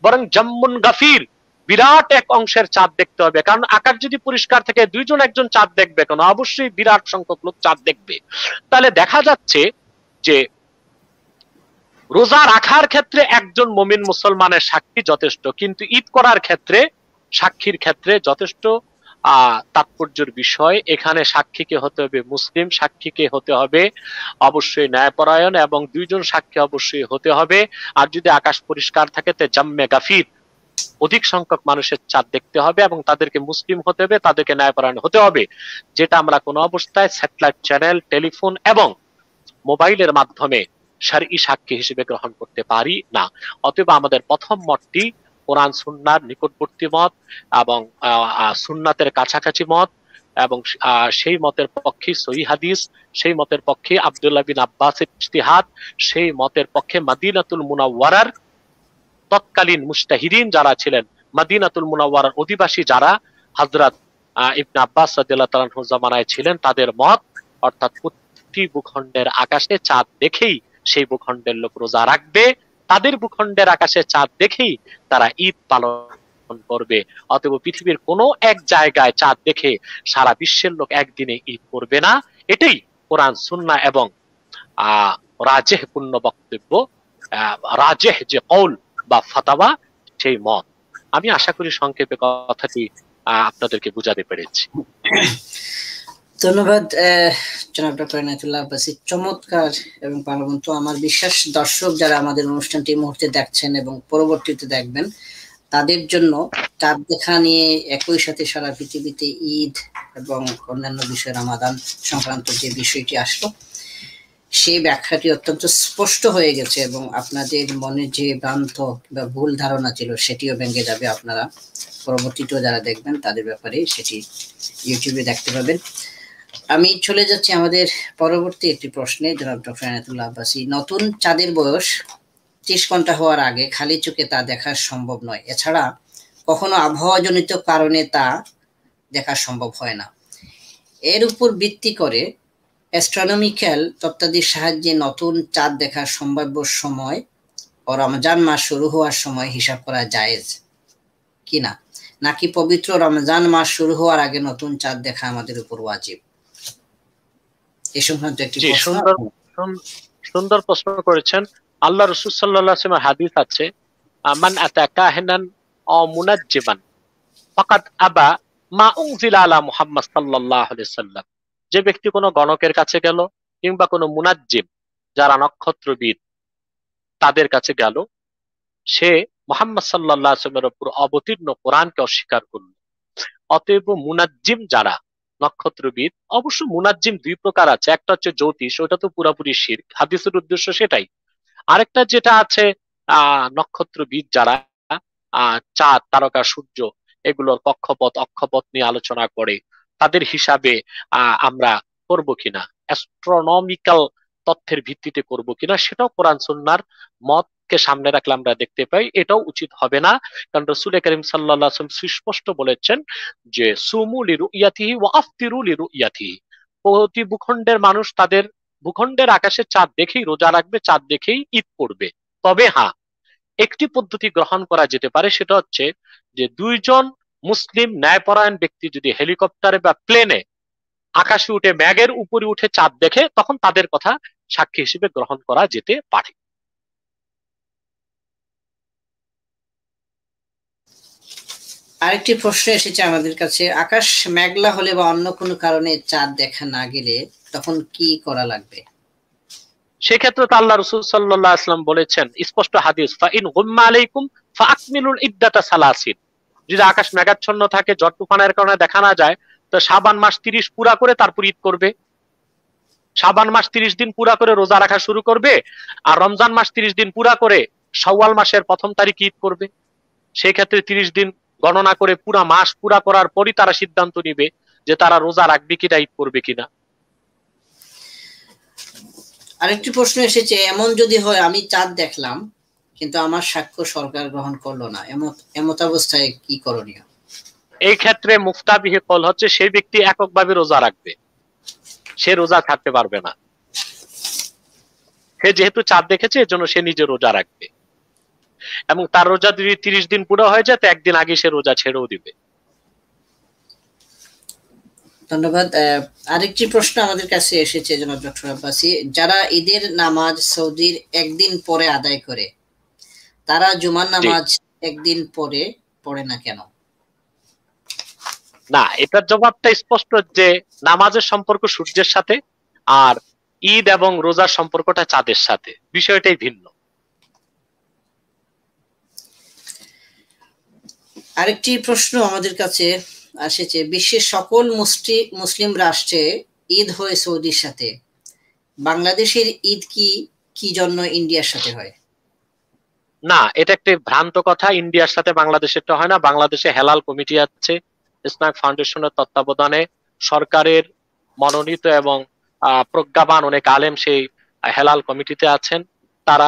বরং জাম্মুন গাফির বিরাট এক অংশের চাঁদ দেখতে হবে। কারণ আকাশ যদি পরিষ্কার থাকে, দুইজন একজন চাঁদ দেখবে কেন? অবশ্যই বিরাট সংখ্যক লোক চাঁদ দেখবে। তাহলে দেখা যাচ্ছে যে রোজা রাখার ক্ষেত্রে একজন মুমিন মুসলমানের সাক্ষী যথেষ্ট, কিন্তু ঈদ করার ক্ষেত্রে সাক্ষীর ক্ষেত্রে যথেষ্ট তাৎপর্যের বিষয়। এখানে সাক্ষীকে হতে হবে মুসলিম, সাক্ষীকে হতে হবে অবশ্যই ন্যায়পরায়ণ, এবং দুইজন সাক্ষী অবশ্যই হতে হবে। আর যদি আকাশ পরিষ্কার থাকে তে জাম্মে গাফির, অধিক সংখ্যক মানুষের চাঁদ দেখতে হবে এবং তাদেরকে মুসলিম হতে হবে, তাদেরকে ন্যায়পরায়ণ হতে হবে, যেটা আমরা কোনো অবস্থায় স্যাটেলাইট চ্যানেল, টেলিফোন এবং মোবাইলের মাধ্যমে শারঈ সাক্ষী হিসেবে গ্রহণ করতে পারি না। অতএব আমাদের প্রথম মতটি কোরআন সুন্নাহর নিকটবর্তী মত এবং সুন্নাতের কাছাকাছি মত, এবং সেই মতের পক্ষে সহিহ হাদিস, সেই মতের পক্ষে আব্দুল্লাহ বিন আব্বাসের ইজতিহাদ, সেই মতের পক্ষে মদিনাতুল মুনাওয়ারার তৎকালীন মুজতাহিদিন যারা ছিলেন, মদিনাতুল মুনাওয়ারার অধিবাসী যারা হযরত ইবনে আব্বাস রাদিয়াল্লাহু তাআলা আনহু জামানায় ছিলেন, তাদের মত, অর্থাৎ প্রতি ভূখণ্ডের আকাশে চাঁদ দেখেই সেই ভূখণ্ডের লোক রোজা রাখবে, তাদের ভূখণ্ডের আকাশে চাঁদ দেখেই তারা ঈদ পালন করবে। অতএব পৃথিবীর কোনো এক জায়গায় চাঁদ দেখে সারা বিশ্বের লোক একদিনে ঈদ করবে না। এটাই কোরআন সুন্নাহ এবং রাজেহ পূর্ণ বক্তব্য, রাজেহ যে কৌল বা ফাতাওয়া, সেই মত। আমি আশা করি সংক্ষেপে কথাটি আপনাদেরকে বুঝাতে পেরেছি। ধন্যবাদ জনাব ডক্টর এনায়েতুল্লাহ আব্বাসী, চমৎকার এবং প্রাণবন্ত। আমার বিশ্বাস দর্শক যারা আমাদের অনুষ্ঠানটি এই মুহূর্তে দেখছেন এবং পরবর্তীতে দেখবেন, তাদের জন্য চাঁদ দেখা নিয়ে একই সাথে সারা পৃথিবীতে ঈদ এবং অন্যান্য বিষয় রামাদান সংক্রান্ত যে বিষয়টি আসলো, সেই ব্যাখ্যাটি অত্যন্ত স্পষ্ট হয়ে গেছে এবং আপনাদের মনে যে ভ্রান্ত বা ভুল ধারণা ছিল সেটিও ভেঙে যাবে। আপনারা পরবর্তীতেও যারা দেখবেন তাদের ব্যাপারে সেটি ইউটিউবে দেখতে পাবেন। আমি চলে যাচ্ছি আমাদের পরবর্তী একটি প্রশ্নে। জনাব ডক্টর এনায়েতুল্লাহ আব্বাসী, নতুন চাঁদের বয়স 30 ঘন্টা হওয়ার আগে খালি চোখে তা দেখা সম্ভব নয়, এছাড়া কখনো আবহাওয়াজনিত কারণে তা দেখা সম্ভব হয় না। এর উপর ভিত্তি করে অ্যাস্ট্রোনমিক্যাল তত্ত্বাদির সাহায্যে নতুন চাঁদ দেখার সম্ভাব্য সময় ও রমজান মাস শুরু হওয়ার সময় হিসাব করা জায়েজ কিনা, নাকি পবিত্র রমজান মাস শুরু হওয়ার আগে নতুন চাঁদ দেখা আমাদের উপর ওয়াজিব? এই সংক্রান্ত একটি সুন্দর প্রশ্ন করেছেন। আল্লাহ রাসূল সাল্লাল্লাহু আলাইহি ওয়াসাল্লাম হাদিস আছে, মান আতা কাহিনান আও মুনাজ্জিমান ফাকাদ আবা মা উনজিলা আলা মুহাম্মদ সাল্লাল্লাহু আলাইহি ওয়াসাল্লাম। যে ব্যক্তি কোনো গণকের কাছে গেল কিংবা কোনো মুনাজ্জিম যারা নক্ষত্রবিদ তাদের কাছে গেল, সে মুহাম্মদ সাল্লাল্লাহু আলাইহি ওয়াসাল্লামের উপর অবতীর্ণ কোরআনকে অস্বীকার করল। অতএব মুনাজ্জিম যারা নক্ষত্রবিদ, অবশ্য মুনাজ্জিম দুই প্রকার আছে, একটা হচ্ছে জ্যোতিষ, ওটা তো পুরাপুরি শিরক, হাদিসের উদ্দেশ্য সেটাই। আরেকটা যেটা আছে নক্ষত্রবিদ যারা চাঁদ, তারকা, সূর্য এগুলোর কক্ষপথ অক্ষপথ নিয়ে আলোচনা করে, তাদের হিসাবে আমরা করব কিনা, অ্যাস্ট্রোনমিক্যাল তথ্যের ভিত্তিতে করব কিনা, সেটাও কোরআন সুন্নাহর মতকে সামনে রাখলে আমরা দেখতে পাই এটাও উচিত হবে না। কারণ রাসূল করিম সাল্লাল্লাহু আলাইহি ওয়াসাল্লাম সুস্পষ্ট বলেছেন যে সুমু লিরুইয়াতিহি ওয়া আফতিরু লিরুইয়াতিহি, প্রতি ভূখণ্ডের মানুষ তাদের ভূখণ্ডের আকাশে চাঁদ দেখেই রোজা রাখবে, চাঁদ দেখেই ঈদ করবে। তবে হ্যাঁ, একটি পদ্ধতি গ্রহণ করা যেতে পারে, সেটা হচ্ছে যে দুইজন মুসলিম ন্যায়পরায়ণ ব্যক্তি যদি হেলিকপ্টারে বা প্লেনে আকাশে উঠে ম্যাগের উপরে উঠে চাঁদ দেখে, তখন তাদের কথা সাক্ষী হিসেবে গ্রহণ করা যেতে পারে। আরেকটি প্রশ্ন এসেছে আমাদের কাছে, আকাশ মেঘলা হলে বা অন্য কোনো কারণে চাঁদ দেখা না গেলে তখন কি করা লাগবে? সেক্ষেত্রে তো আল্লাহ রাসূল সাল্লাল্লাহু আলাইহি ওয়াসাল্লাম বলেছেন, স্পষ্ট হাদিস, ফাইন গুম্মা আলাইকুম ফাআকমিলুল ইদ্দাতা সালাসিন, যদি আকাশ মেঘাচ্ছন্ন থাকে, ঝড় তুফানের কারণে দেখা না যায়, তো শাবান মাস 30 পুরা করে তারপর ঈদ করবে। শাবান মাস 30 দিন পুরা করে রোজা রাখা শুরু করবে, আর রমজান মাস 30 দিন পুরা করে শাওয়াল মাসের 1ম তারিখ ঈদ করবে। সেই ক্ষেত্রে 30 দিন গণনা করে পুরা মাস পুরা করার পরই তারা সিদ্ধান্ত নিবে যে তারা রোজা রাখবে কিনা, ঈদ করবে কিনা। আরেকটি প্রশ্ন এসেছে, এমন যদি হয় আমি চাঁদ দেখলাম কিন্তু আমার সাক্ষ্য সরকার গ্রহণ করলো না, এমত অবস্থায় কি করণীয়? এই ক্ষেত্রে মুফতাবিহে কল হচ্ছে সেই ব্যক্তি এককভাবে রোজা রাখবে, সে রোজা ছাড়তে পারবে না। সে যেহেতু চাঁদ দেখেছে এজন্য সে নিজে রোজা রাখবে, এবং তার রোজা যদি 30 দিন পুরো হয়ে যায় তো একদিন আগে সে রোজা ছেড়েও দিবে। ধন্যবাদ। আরেকটি প্রশ্ন আমাদের কাছে এসেছে জনাব ডক্টর আব্বাসী, যারা ঈদের নামাজ সৌদির একদিন পরে আদায় করে, তারা জুমার নামাজ একদিন পরে পড়ে না কেন? না, এটার জবাবটা স্পষ্ট যে নামাজের সম্পর্ক সূর্যের সাথে, আর ঈদ এবং রোজার সম্পর্কটা চাঁদের সাথে, বিষয়টাই ভিন্ন। আরেকটি প্রশ্ন আমাদের কাছে আসছে, বিশ্বের সকল মুসলিম রাষ্ট্রে ঈদ হয় সৌদির সাথে, বাংলাদেশের ঈদ কি জন্য ইন্ডিয়ার সাথে হয়? না, এটা একটি ভ্রান্ত কথা। ইন্ডিয়ার সাথে বাংলাদেশেরটা হয় না। বাংলাদেশে হেলাল কমিটি আছে, ইসলামিক ফাউন্ডেশনের তত্ত্বাবধানে, সরকারের মনোনীত এবং প্রজ্ঞাবান অনেক আলেম সেই হেলাল কমিটিতে আছেন। তারা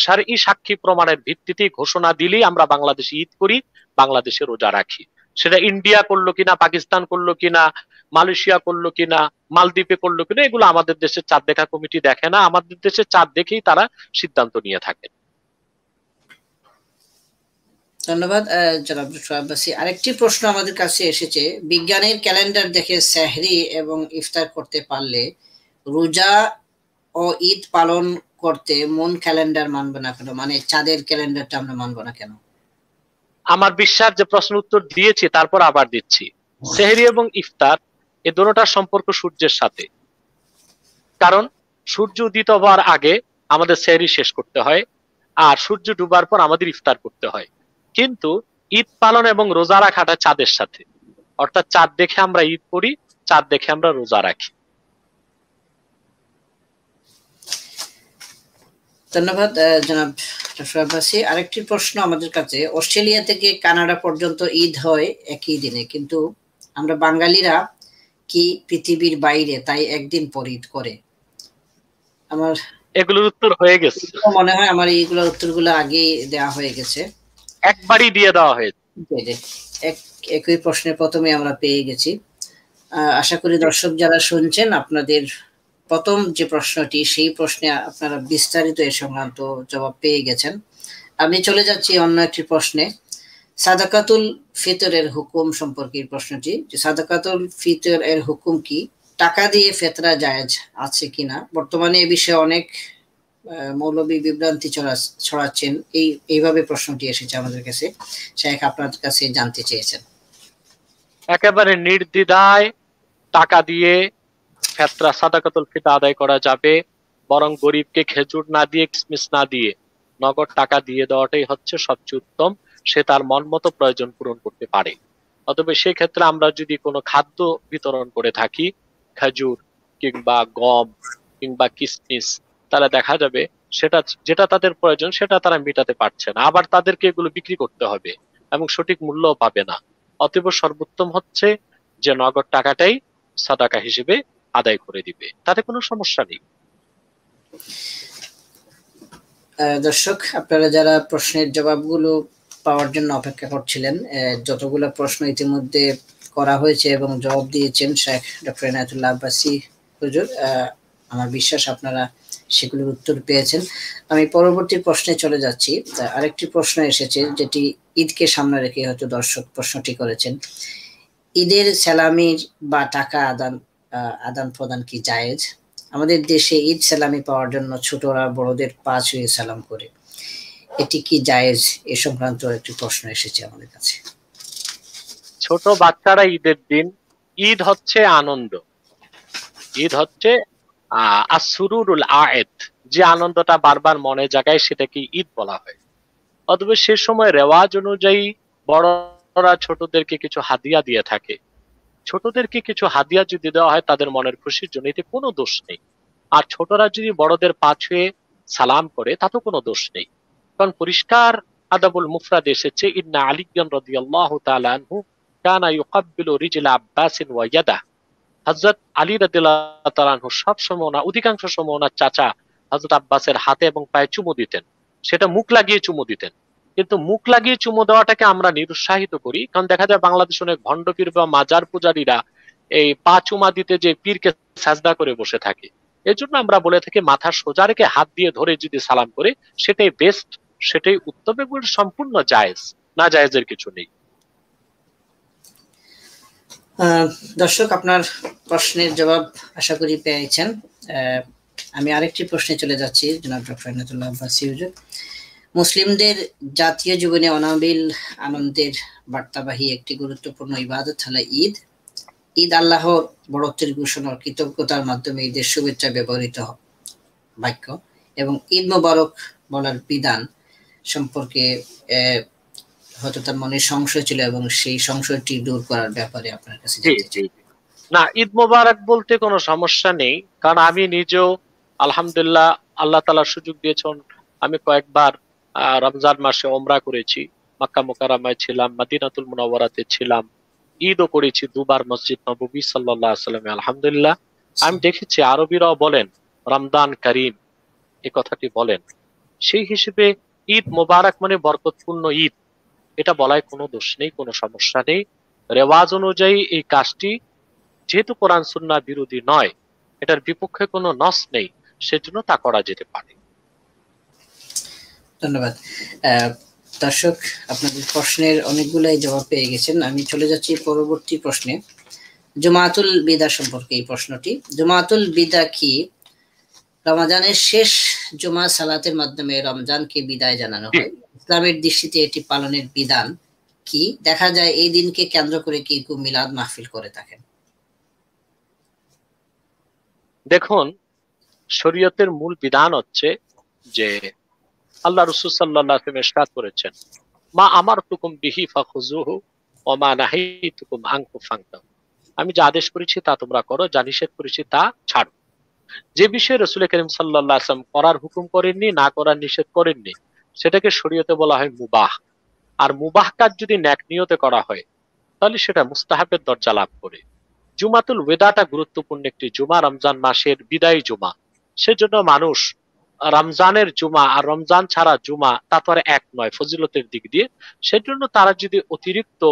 শরঈ সাক্ষী প্রমাণের ভিত্তিতে ঘোষণা দিলেই আমরা বাংলাদেশে ঈদ করি, বাংলাদেশে রোজা রাখি। সেটা ইন্ডিয়া করলো কিনা, পাকিস্তান করলো কিনা, মালয়েশিয়া করলো কিনা, মালদ্বীপে করলো কিনা, এগুলো আমাদের দেশের চাঁদ দেখা কমিটি দেখে না। আমাদের দেশে চাঁদ দেখেই তারা সিদ্ধান্ত নিয়ে থাকেন। ধন্যবাদ জনাব ডক্টর আব্বাসী। আরেকটি প্রশ্ন আমাদের কাছে এসেছে, বিজ্ঞানের ক্যালেন্ডার দেখে সেহরি এবং ইফতার করতে পারলে রোজা ও ঈদ পালন করতে মন ক্যালেন্ডার মানবে না কেন, মানে চাঁদের ক্যালেন্ডারটা আমরা মানবো না কেন? আমার বিশ্বাস যে প্রশ্ন উত্তর দিয়েছি, তারপর আবার দিচ্ছি। সেহরি এবং ইফতার এ দুটোটার সম্পর্ক সূর্যের সাথে। কারণ সূর্য উদিত হওয়ার আগে আমাদের সেহরি শেষ করতে হয়, আর সূর্য ডুবার পর আমাদের ইফতার করতে হয়। কিন্তু ঈদ পালন এবং রোজা রাখাটা চাঁদের সাথে, অর্থাৎ চাঁদ দেখে আমরা ঈদ করি, চাঁদ দেখে আমরা রোজা রাখি। ধন্যবাদ জনাব ডক্টর আব্বাসী। আরেকটি প্রশ্ন আমাদের কাছে, অস্ট্রেলিয়া থেকে কানাডা পর্যন্ত ঈদ হয় একই দিনে, কিন্তু আমরা বাঙালিরা কি পৃথিবীর বাইরে তাই একদিন পর ঈদ করে? আমার এগুলোর উত্তর হয়ে গেছে, মনে হয় আমার এইগুলোর উত্তরগুলো আগেই দেওয়া হয়ে গেছে, একবারই দিয়ে দেওয়া হয়েছে। একই প্রশ্নের প্রথমে আমরা পেয়ে গেছি। আশা করি দর্শক যারা শুনছেন আপনাদের প্রথম যে প্রশ্নটি, সেই প্রশ্নে আপনারা বিস্তারিত এ সংক্রান্ত জবাব পেয়ে গেছেন। আমি চলে যাচ্ছি অন্য একটি প্রশ্নে, সাদাকাতুল ফিতরের হুকুম সম্পর্কে প্রশ্নটি, যে সাদাকাতুল ফিতর এর হুকুম কি, টাকা দিয়ে ফেতরা জায়েজ আছে কিনা? বর্তমানে এ বিষয়ে অনেক মৌলবী বিভ্রান্তি ছড়াচ্ছেন, এইভাবে প্রশ্নটি এসেছে আমাদের কাছে। শেখ আপনাদের কাছে জানতে চেয়েছেন। একেবারে নির্দ্বিধায় টাকা দিয়ে ফেতরা সাদাকাতুল ফিতর আদায় করা যাবে, বরং গরিবকে খেজুর না দিয়ে, কিসমিস না দিয়ে নগদ টাকা দিয়ে দেওয়াটাই হচ্ছে সবচেয়ে উত্তম। সে তার মন মতো প্রয়োজন পূরণ করতে পারে। অতএব সেই ক্ষেত্রে আমরা যদি কোনো খাদ্য বিতরণ করে থাকি, খেজুর কিংবা গম কিংবা কিসমিস, তাহলে দেখা যাবে সেটা যেটা তাদের প্রয়োজন সেটা তারা মেটাতে পারছে না, আবার তাদেরকে এগুলো বিক্রি করতে হবে এবং সঠিক মূল্যও পাবে না। অতএব সর্বোত্তম হচ্ছে যে নগদ টাকাটাই সাদাকা হিসেবে আদায় করে দিবে, তাতে কোনো সমস্যা নেই। দর্শক আপনারা যারা প্রশ্নের জবাবগুলো পাওয়ার জন্য অপেক্ষা করছিলেন, যতগুলো প্রশ্ন ইতিমধ্যে করা হয়েছে এবং জবাব দিয়েছেন শেখ ডক্টর এনায়েতুল্লাহ আব্বাসী হুজুর, আমার বিশ্বাস আপনারা সেগুলোর উত্তর পেয়েছেন। আমি পরবর্তী প্রশ্নে চলে যাচ্ছি। আরেকটি প্রশ্ন এসেছে, যেটি ঈদকে সামনে রেখে হয়তো দর্শক প্রশ্নটি করেছেন, ঈদের সালামির বা টাকা আদান প্রদান কি জায়েজ? আমাদের দেশে ঈদ সালামি পাওয়ার জন্য ছোটরা বড়দের পা ছুঁয়ে সালাম করে, এটি কি জায়েজ? এ সংক্রান্ত একটি প্রশ্ন এসেছে আমাদের কাছে। ছোট বাচ্চারা ঈদের দিন, ঈদ হচ্ছে আনন্দ, ঈদ হচ্ছে আসরুরুল আয়েদ, যে আনন্দটা বারবার মনে জাগায় সেটাকে ঈদ বলা হয়। অতএব সে সময় রেওয়াজ অনুযায়ী বড়রা ছোটদেরকে কিছু হাদিয়া দিয়ে থাকে। ছোটদেরকে কিছু হাদিয়া যদি দেওয়া হয় তাদের মনের খুশির জন্য, এতে কোনো দোষ নেই। আর ছোটরা যদি বড়দের পা ছুঁয়ে সালাম করে তাতেও কোনো দোষ নেই। কারণ পরিষ্কার আদাবুল মুফরাদ এসেছে, ইন্না আলিয়ান রাদিয়াল্লাহু তাআলা আনহু কানা ইউকাব্বিলু রিজলা আব্বাসিন ওয়া ইয়াদা। হযরত আলী রাদিয়াল্লাহু তাআলা আনহু সব সময় না, অধিকাংশ সময় ওনার চাচা হযরত আব্বাসের হাতে এবং পায়ে চুমু দিতেন, সেটা মুখ লাগিয়ে চুমু দিতেন। কিন্তু মুখ লাগিয়ে চুমু দেওয়াটাকে আমরা নিরুৎসাহিত করি, কারণ দেখা যায় বাংলাদেশে অনেক ভণ্ড পীর বা মাজার পূজারীরা এই পা চুমা দিতে যে পীরকে সাজদা করে বসে থাকে। এর জন্য আমরা বলে থাকি মাথা সোজা রেখে হাত দিয়ে ধরে যদি সালাম করে সেটাই বেস্ট, সেটাই উত্তম, এগুলো সম্পূর্ণ জায়েজ, না জায়েজের কিছু নেই। দর্শক আপনার প্রশ্নের জবাব আশা করি পেয়েছেন। আমি আরেকটি প্রশ্নে চলে যাচ্ছি জনাব ডক্টর এনায়েতুল্লাহ আব্বাসী হুজুর। মুসলিমদের জাতীয় জীবনে অনাবিল আনন্দের বার্তাবাহী একটি গুরুত্বপূর্ণ ইবাদত হলো ঈদ। ঈদ আল্লাহর বড়ত্বের ঘোষণা, কৃতজ্ঞতার মাধ্যমে ঈদের শুভেচ্ছা ব্যবহৃত বাক্য, এবং ঈদ মোবারক বলার বিধান সম্পর্কে হয়তো তার মনে সংশয় ছিল, এবং সেই সংশয়টি দূর করার ব্যাপারে আপনার কাছে জানতে চাই। না, ঈদ মোবারক বলতে কোনো সমস্যা নেই, কারণ আমি নিজেও আলহামদুলিল্লাহ আল্লাহ তাআলা সুযোগ দিয়েছেন, আমি কয়েকবার রমজান মাসে ওমরা করেছি, মক্কা মুকাররমায় ছিলাম, মদিনাতুল মুনাওয়ারাতে ছিলাম, ঈদও করেছি দুবার মসজিদ নববী সাল্লাল্লাহু আলাইহি ওয়াসাল্লামে আলহামদুলিল্লাহ। আমি দেখেছি আরবিরাও বলেন রমজান করিম, এই কথাটি বলেন। সেই হিসেবে ঈদ মোবারক মানে বরকতপূর্ণ ঈদ, এটা বলায় কোনো দোষ নেই, কোনো সমস্যা নেই। রেওয়াজ অনুযায়ী এই কাজটি যেহেতু কোরআন সুন্নাহ বিরোধী নয়, এটার বিপক্ষে কোনো নস নেই, সেজন্য তা করা যেতে পারে। ধন্যবাদ। দর্শক, আপনাদের প্রশ্নের অনেকগুলাই জবাব পেয়ে গেছেন। আমি চলে যাচ্ছি পরবর্তী প্রশ্নে। জুমাতুল বিদা সম্পর্কে এই প্রশ্নটি। জুমাতুল বিদা কি? রমজানের শেষ জুমা সালাতের মাধ্যমে রমজানকে বিদায় জানানো হয়। ইসলামের দৃষ্টিতে এটি পালনের বিধান কি? দেখা যায় এই দিনকে কেন্দ্র করে কেউ মিলাদ মাহফিল করে থাকেন। দেখুন, শরীয়তের মূল বিধান হচ্ছে যে আল্লাহ রাসূল সাল্লাল্লাহু আলাইহি ওয়াসাল্লাম ইরশাদ করেছেন, মা আমারতুকুম বিহি ফাখুযুহু ওয়া মা নাহাইতুকুম আনহু ফান্তাহু। আমি যা আদেশ করেছি তা তোমরা করো, যা নিষেধ করেছি তা ছাড়ো। যে বিষয়ে রাসূল করিম সাল্লাল্লাহু আলাইহি ওয়াসাল্লাম করার হুকুম করেননি, না করার নিষেধ করেননি, সেটাকে শরীয়তে বলা হয় মুবাহ। আর মুবাহ কাজ যদি নেক নিয়তে করা হয় তাহলে সেটা মুস্তাহাবের দরজা লাভ করে। জুমাতুল ওয়েদাটা গুরুত্বপূর্ণ একটি জুমা, রমজান মাসের বিদায়ী জুমা। সেজন্য মানুষ রমজানের জুমা আর রমজান ছাড়া জুমা তা তো আর এক নয় ফজিলতের দিক দিয়ে, সেজন্য তারা যদি অতিরিক্ত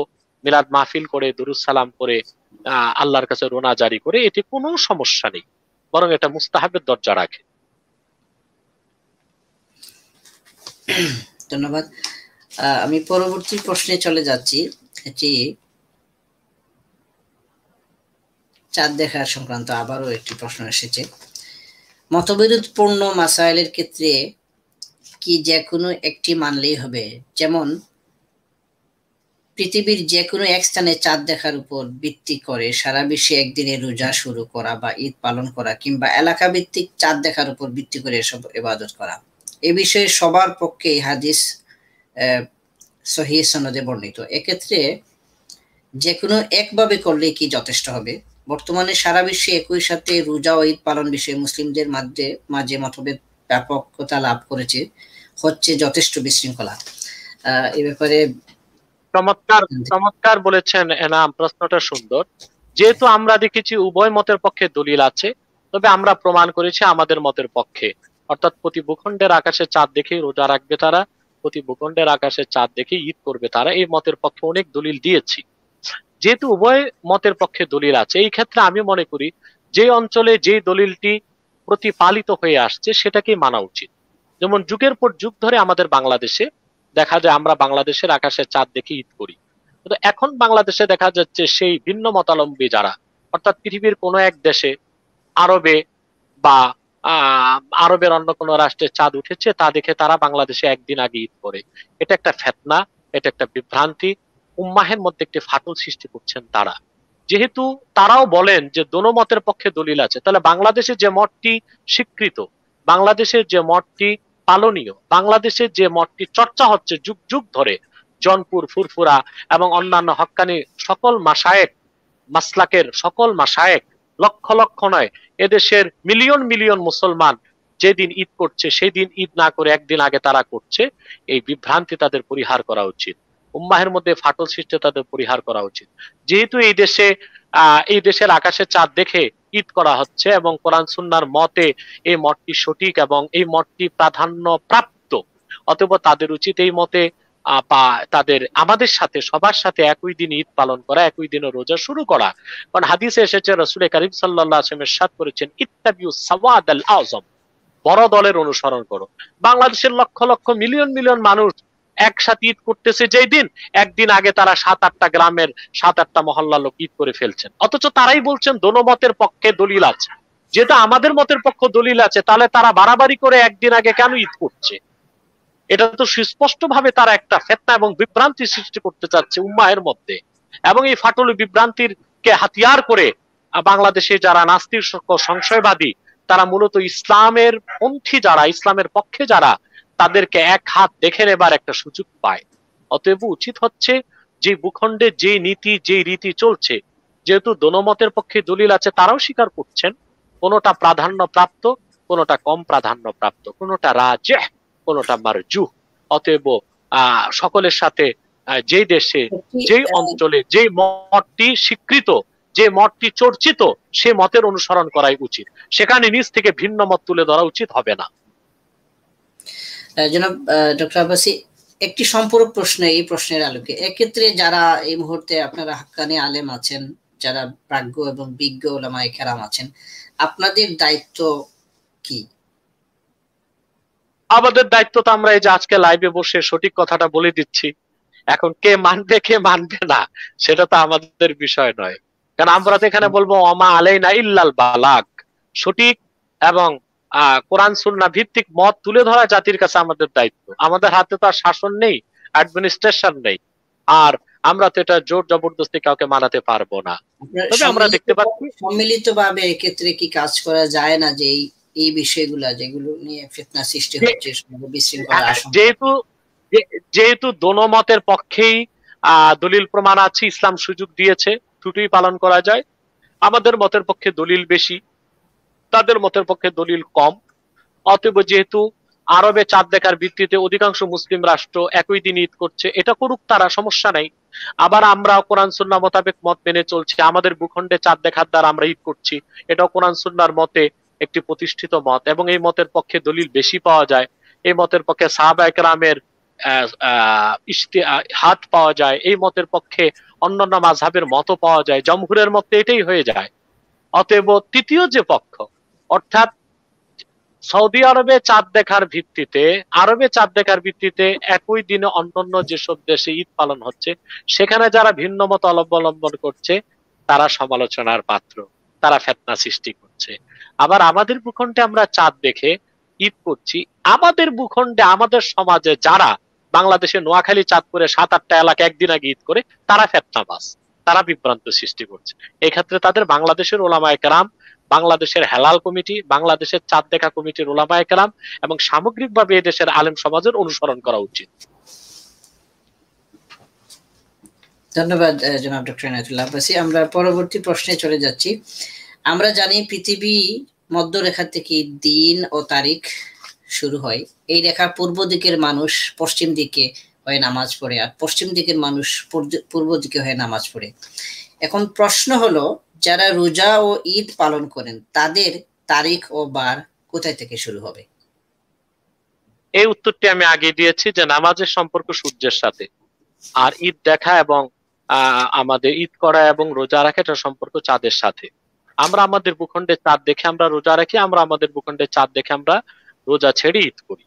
মিলাদ মাহফিল করে, দুরুদ সালাম করে, আল্লাহর কাছে রোনা জারি করে, এতে কোনো সমস্যা নেই, বরং এটা মুস্তাহাবের দরজা রাখে। ধন্যবাদ। আমি পরবর্তী প্রশ্নে চলে যাচ্ছি। এটি চাঁদ দেখার সংক্রান্ত আবারও একটি প্রশ্ন এসেছে। মতবিরোধপূর্ণ মাসাইলের ক্ষেত্রে কি যে কোনো একটি মানলেই হবে? যেমন পৃথিবীর যে কোনো এক স্থানে চাঁদ দেখার উপর ভিত্তি করে সারা বিশ্বে একদিনে রোজা শুরু করা বা ঈদ পালন করা, কিংবা এলাকা ভিত্তিক চাঁদ দেখার উপর ভিত্তি করে এসব ইবাদত করা, এ বিষয়ে সবার পক্ষে হাদিস সহিহ সনদে বর্ণিত। এক্ষেত্রে যে কোনো একভাবে করলে কি যথেষ্ট হবে? বর্তমানে সারা বিশ্বে একই সাথে রোজা ও ঈদ পালন বিষয়ে মুসলিমদের মাঝে মতভেদ ব্যাপকতা লাভ করেছে, হচ্ছে যথেষ্ট বিশৃঙ্খলা। এই ব্যাপারে চমৎকার বলেছেন এনাম, প্রশ্নটা সুন্দর। যেহেতু আমরা দেখেছি উভয় মতের পক্ষে দলিল আছে, তবে আমরা প্রমাণ করেছি আমাদের মতের পক্ষে, অর্থাৎ প্রতি ভূখণ্ডের আকাশে চাঁদ দেখে রোজা রাখবে তারা, প্রতি ভূখণ্ডের আকাশে চাঁদ দেখে ঈদ করবে তারা। এই মতের পক্ষে অনেক দলিল দিয়েছি। যেহেতু উভয় মতের পক্ষে দলিল আছে, এই ক্ষেত্রে আমি মনে করি যে অঞ্চলে যে দলিলটি প্রতিপালিত হয়ে আসছে সেটাকেই মানা উচিত। যেমন যুগের পর যুগ ধরে আমাদের বাংলাদেশে দেখা যায় আমরা বাংলাদেশের আকাশে চাঁদ দেখে ঈদ করি, কিন্তু এখন বাংলাদেশে দেখা যাচ্ছে সেই ভিন্ন মতাবলম্বী যারা, অর্থাৎ পৃথিবীর কোনো এক দেশে, আরবে বা আরবের অন্য কোনো রাষ্ট্রে চাঁদ উঠেছে, তা দেখে তারা বাংলাদেশে একদিন আগে ঈদ করে। এটা একটা ফিতনা, এটা একটা বিভ্রান্তি, উম্মাহের মধ্যে একটি ফাটল সৃষ্টি করছেন তারা। যেহেতু তারাও বলেন যে দোনো মতের পক্ষে দলিল আছে, তাহলে বাংলাদেশে যে মতটি স্বীকৃত, বাংলাদেশের যে মতটি পালনীয়, বাংলাদেশের যে মতটি চর্চা হচ্ছে যুগ যুগ ধরে, জনপুর, ফুরফুরা এবং অন্যান্য হক্কানি সকল মাশায়েখ, মাসলাকের সকল মাশায়েখ, লক্ষ লক্ষ নয়, এদেশের মিলিয়ন মিলিয়ন মুসলমান যেদিন ঈদ করছে সেই দিন ঈদ না করে একদিন আগে তারা করছে, এই বিভ্রান্তি তাদের পরিহার করা উচিত। উম্মাহের মধ্যে ফাটল সৃষ্টি তাদের পরিহার করা উচিত। যেহেতু এই দেশের আকাশে চাঁদ দেখে ঈদ করা হচ্ছে এবং কোরআন সুন্নাহর মতে এই মতটি সঠিক এবং এই মতটি প্রাধান্য প্রাপ্ত, অতএব তাদের উচিত এই মতে তাদের আমাদের সাথে সবার সাথে একই দিন ঈদ পালন করা, একই দিনে রোজা শুরু করা। কারণ হাদিসে এসেছে রাসূল করিম সাল্লাল্লাহু আলাইহি ওয়াসাল্লাম ইরশাদ করেছেন, ইত্তাবিউ সাওয়াদ আল আযম, বড় দলের অনুসরণ করো। বাংলাদেশের লক্ষ লক্ষ মিলিয়ন মিলিয়ন মানুষ একসাথে ঈদ করতেছে, যেই দিন একদিন আগে তারা 7-8টা গ্রামের 7-8টা মহল্লার লোক ঈদ করে ফেলছেন, অথচ তারাই বলছেন দোনো মতের পক্ষে দলিল আছে। যেটা আমাদের মতের পক্ষ দলিল আছে, তাহলে তারা বাড়াবাড়ি করে একদিন আগে কেন ঈদ করছে? এটা তো সুস্পষ্ট ভাবে তারা একটা ফিতনা এবং বিভ্রান্তি সৃষ্টি করতে চাচ্ছে উম্মাহের মধ্যে, এবং এই ফাটল বিভ্রান্তির কে হাতিয়ার করে বাংলাদেশে যারা নাস্তিক সংশয়বাদী, তারা মূলত ইসলামের পন্থী যারা, ইসলামের পক্ষে যারা, তাদেরকে এক হাত দেখে নেবার একটা সুযোগ পায়। অতএব উচিত হচ্ছে যে ভূখণ্ডে যে নীতি যে রীতি চলছে, যেহেতু দোনোমতের পক্ষে দলিল আছে, তারাও স্বীকার করছেন কোনোটা প্রাধান্য প্রাপ্ত, কোনোটা কম প্রাধান্য প্রাপ্ত, কোনোটা রাজেহ, কোনোটা মারজুহ। অতএব সকলের সাথে যেই দেশে যেই অঞ্চলে যেই মতটি স্বীকৃত, যে মতটি চর্চিত, সে মতের অনুসরণ করাই উচিত। সেখানে নিজ থেকে ভিন্ন মত তুলে ধরা উচিত হবে না। জনাব ডক্টর আব্বাসী, একটি সম্পূরক প্রশ্ন এই প্রশ্নের আলোকে, এক্ষেত্রে যারা এই মুহূর্তে আপনারা হাক্কানি আলেম আছেন, যারা প্রাজ্ঞ এবং বিজ্ঞ ওলামায়ে কেরাম আছেন, আপনাদের দায়িত্ব কি? আমাদের দায়িত্ব তো আমরা এই যে আজকে লাইভে বসে সঠিক কথাটা বলে দিচ্ছি, এখন কে মানবে কে মানবে না সেটা তো আমাদের বিষয় নয়। কারণ আমরা তো এখানে বলবো ওমা আলাইনা ইল্লাল বালাগ, সঠিক এবং কোরআন সুন্নাহ ভিত্তিক মত তুলে ধরা জাতির কাছে আমাদের দায়িত্ব। আমাদের হাতে তো আর শাসন নেই, অ্যাডমিনিস্ট্রেশন নেই, আর আমরা তো এটা জোর জবরদস্তি কাউকে মানাতে পারবো না। তবে আমরা দেখতে পাচ্ছি সম্মিলিতভাবে এক্ষেত্রে কি কাজ করা যায় না, যে এই বিষয়গুলো যেগুলো নিয়ে ফিতনা সৃষ্টি হচ্ছে, বিশৃঙ্খলা আশঙ্কা, যেহেতু দোনো মতের পক্ষেই দলিল প্রমাণ আছে, ইসলাম সুযোগ দিয়েছে, দুটোই পালন করা যায়। আমাদের মতের পক্ষে দলিল বেশি, তাদের মতের পক্ষে দলিল কম। অতএব যেহেতু আরবে চাঁদ দেখার ভিত্তিতে অধিকাংশ মুসলিম রাষ্ট্র একই দিন ঈদ করছে, এটা করুক, তারা সমস্যা নাই। আবার আমরা কোরআন সুন্নাহ মোতাবেক মত মেনে চলছি, আমাদের ভূখণ্ডে চাঁদ দেখার দ্বারা আমরা ঈদ করছি, এটাও কোরআন সুন্নাহর মতে একটি প্রতিষ্ঠিত মত, এবং এই মতের পক্ষে দলিল বেশি পাওয়া যায়। এই মতের পক্ষে সাহাবা কেরামের হাত পাওয়া যায়, এই মতের পক্ষে অন্যান্য মাযহাবের মতও পাওয়া যায়, জমহুরের মতে এটাই হয়ে যায়। অতএব তৃতীয় যে পক্ষ, অর্থাৎ সৌদি আরবে চাঁদ দেখার ভিত্তিতে, আরবে চাঁদ দেখার ভিত্তিতে একই দিনে অন্যান্য যেসব দেশে ঈদ পালন হচ্ছে, সেখানে যারা ভিন্ন মত অবলম্বন করছে, তারা সমালোচনার পাত্র, তারা ফিতনা সৃষ্টি করছে। আবার আমাদের ভূখণ্ডে আমরা চাঁদ দেখে ঈদ করছি, আমাদের ভূখণ্ডে আমাদের সমাজে যারা বাংলাদেশে নোয়াখালী চাঁদপুরে 7-8টা এলাকা একদিন আগে ঈদ করে, তারা ফিতনাবাজ, তারা বিভ্রান্ত সৃষ্টি করছে। এক্ষেত্রে তাদের বাংলাদেশের ওলামায়ে কেরাম, বাংলাদেশের হেলাল কমিটি, বাংলাদেশের চাঁদ দেখা কমিটির ওলামায়ে কেরাম এবং সামগ্রিকভাবে এই দেশের আলেম সমাজের অনুসরণ করা উচিত। ধন্যবাদ জনাব ডক্টর ইনায়েতুল্লাহ আব্বাসী। আমরা পরবর্তী প্রশ্নে চলে যাচ্ছি। আমরা জানি পৃথিবী মধ্যরেখা থেকে দিন ও তারিখ শুরু হয়। এই রেখার পূর্ব দিকের মানুষ পশ্চিম দিকে হয়ে নামাজ পড়ে, আর পশ্চিম দিকের মানুষ পূর্ব দিকে হয়ে নামাজ পড়ে। এখন প্রশ্ন হলো, যারা রোজা ও ঈদ পালন করেন, তাদের তারিখ ও বার কোথায় থেকে শুরু হবে? এই উত্তরটি আমি আগে দিয়েছি যে নামাজের সম্পর্ক সূর্যের সাথে, আর ঈদ দেখা এবং আমাদের ঈদ করা এবং রোজা রাখা এটার সম্পর্ক চাঁদের সাথে। আমরা আমাদের ভূখণ্ডে চাঁদ দেখে আমরা রোজা রাখি, আমরা আমাদের ভূখণ্ডে চাঁদ দেখে আমরা রোজা ছেড়ে ঈদ করি।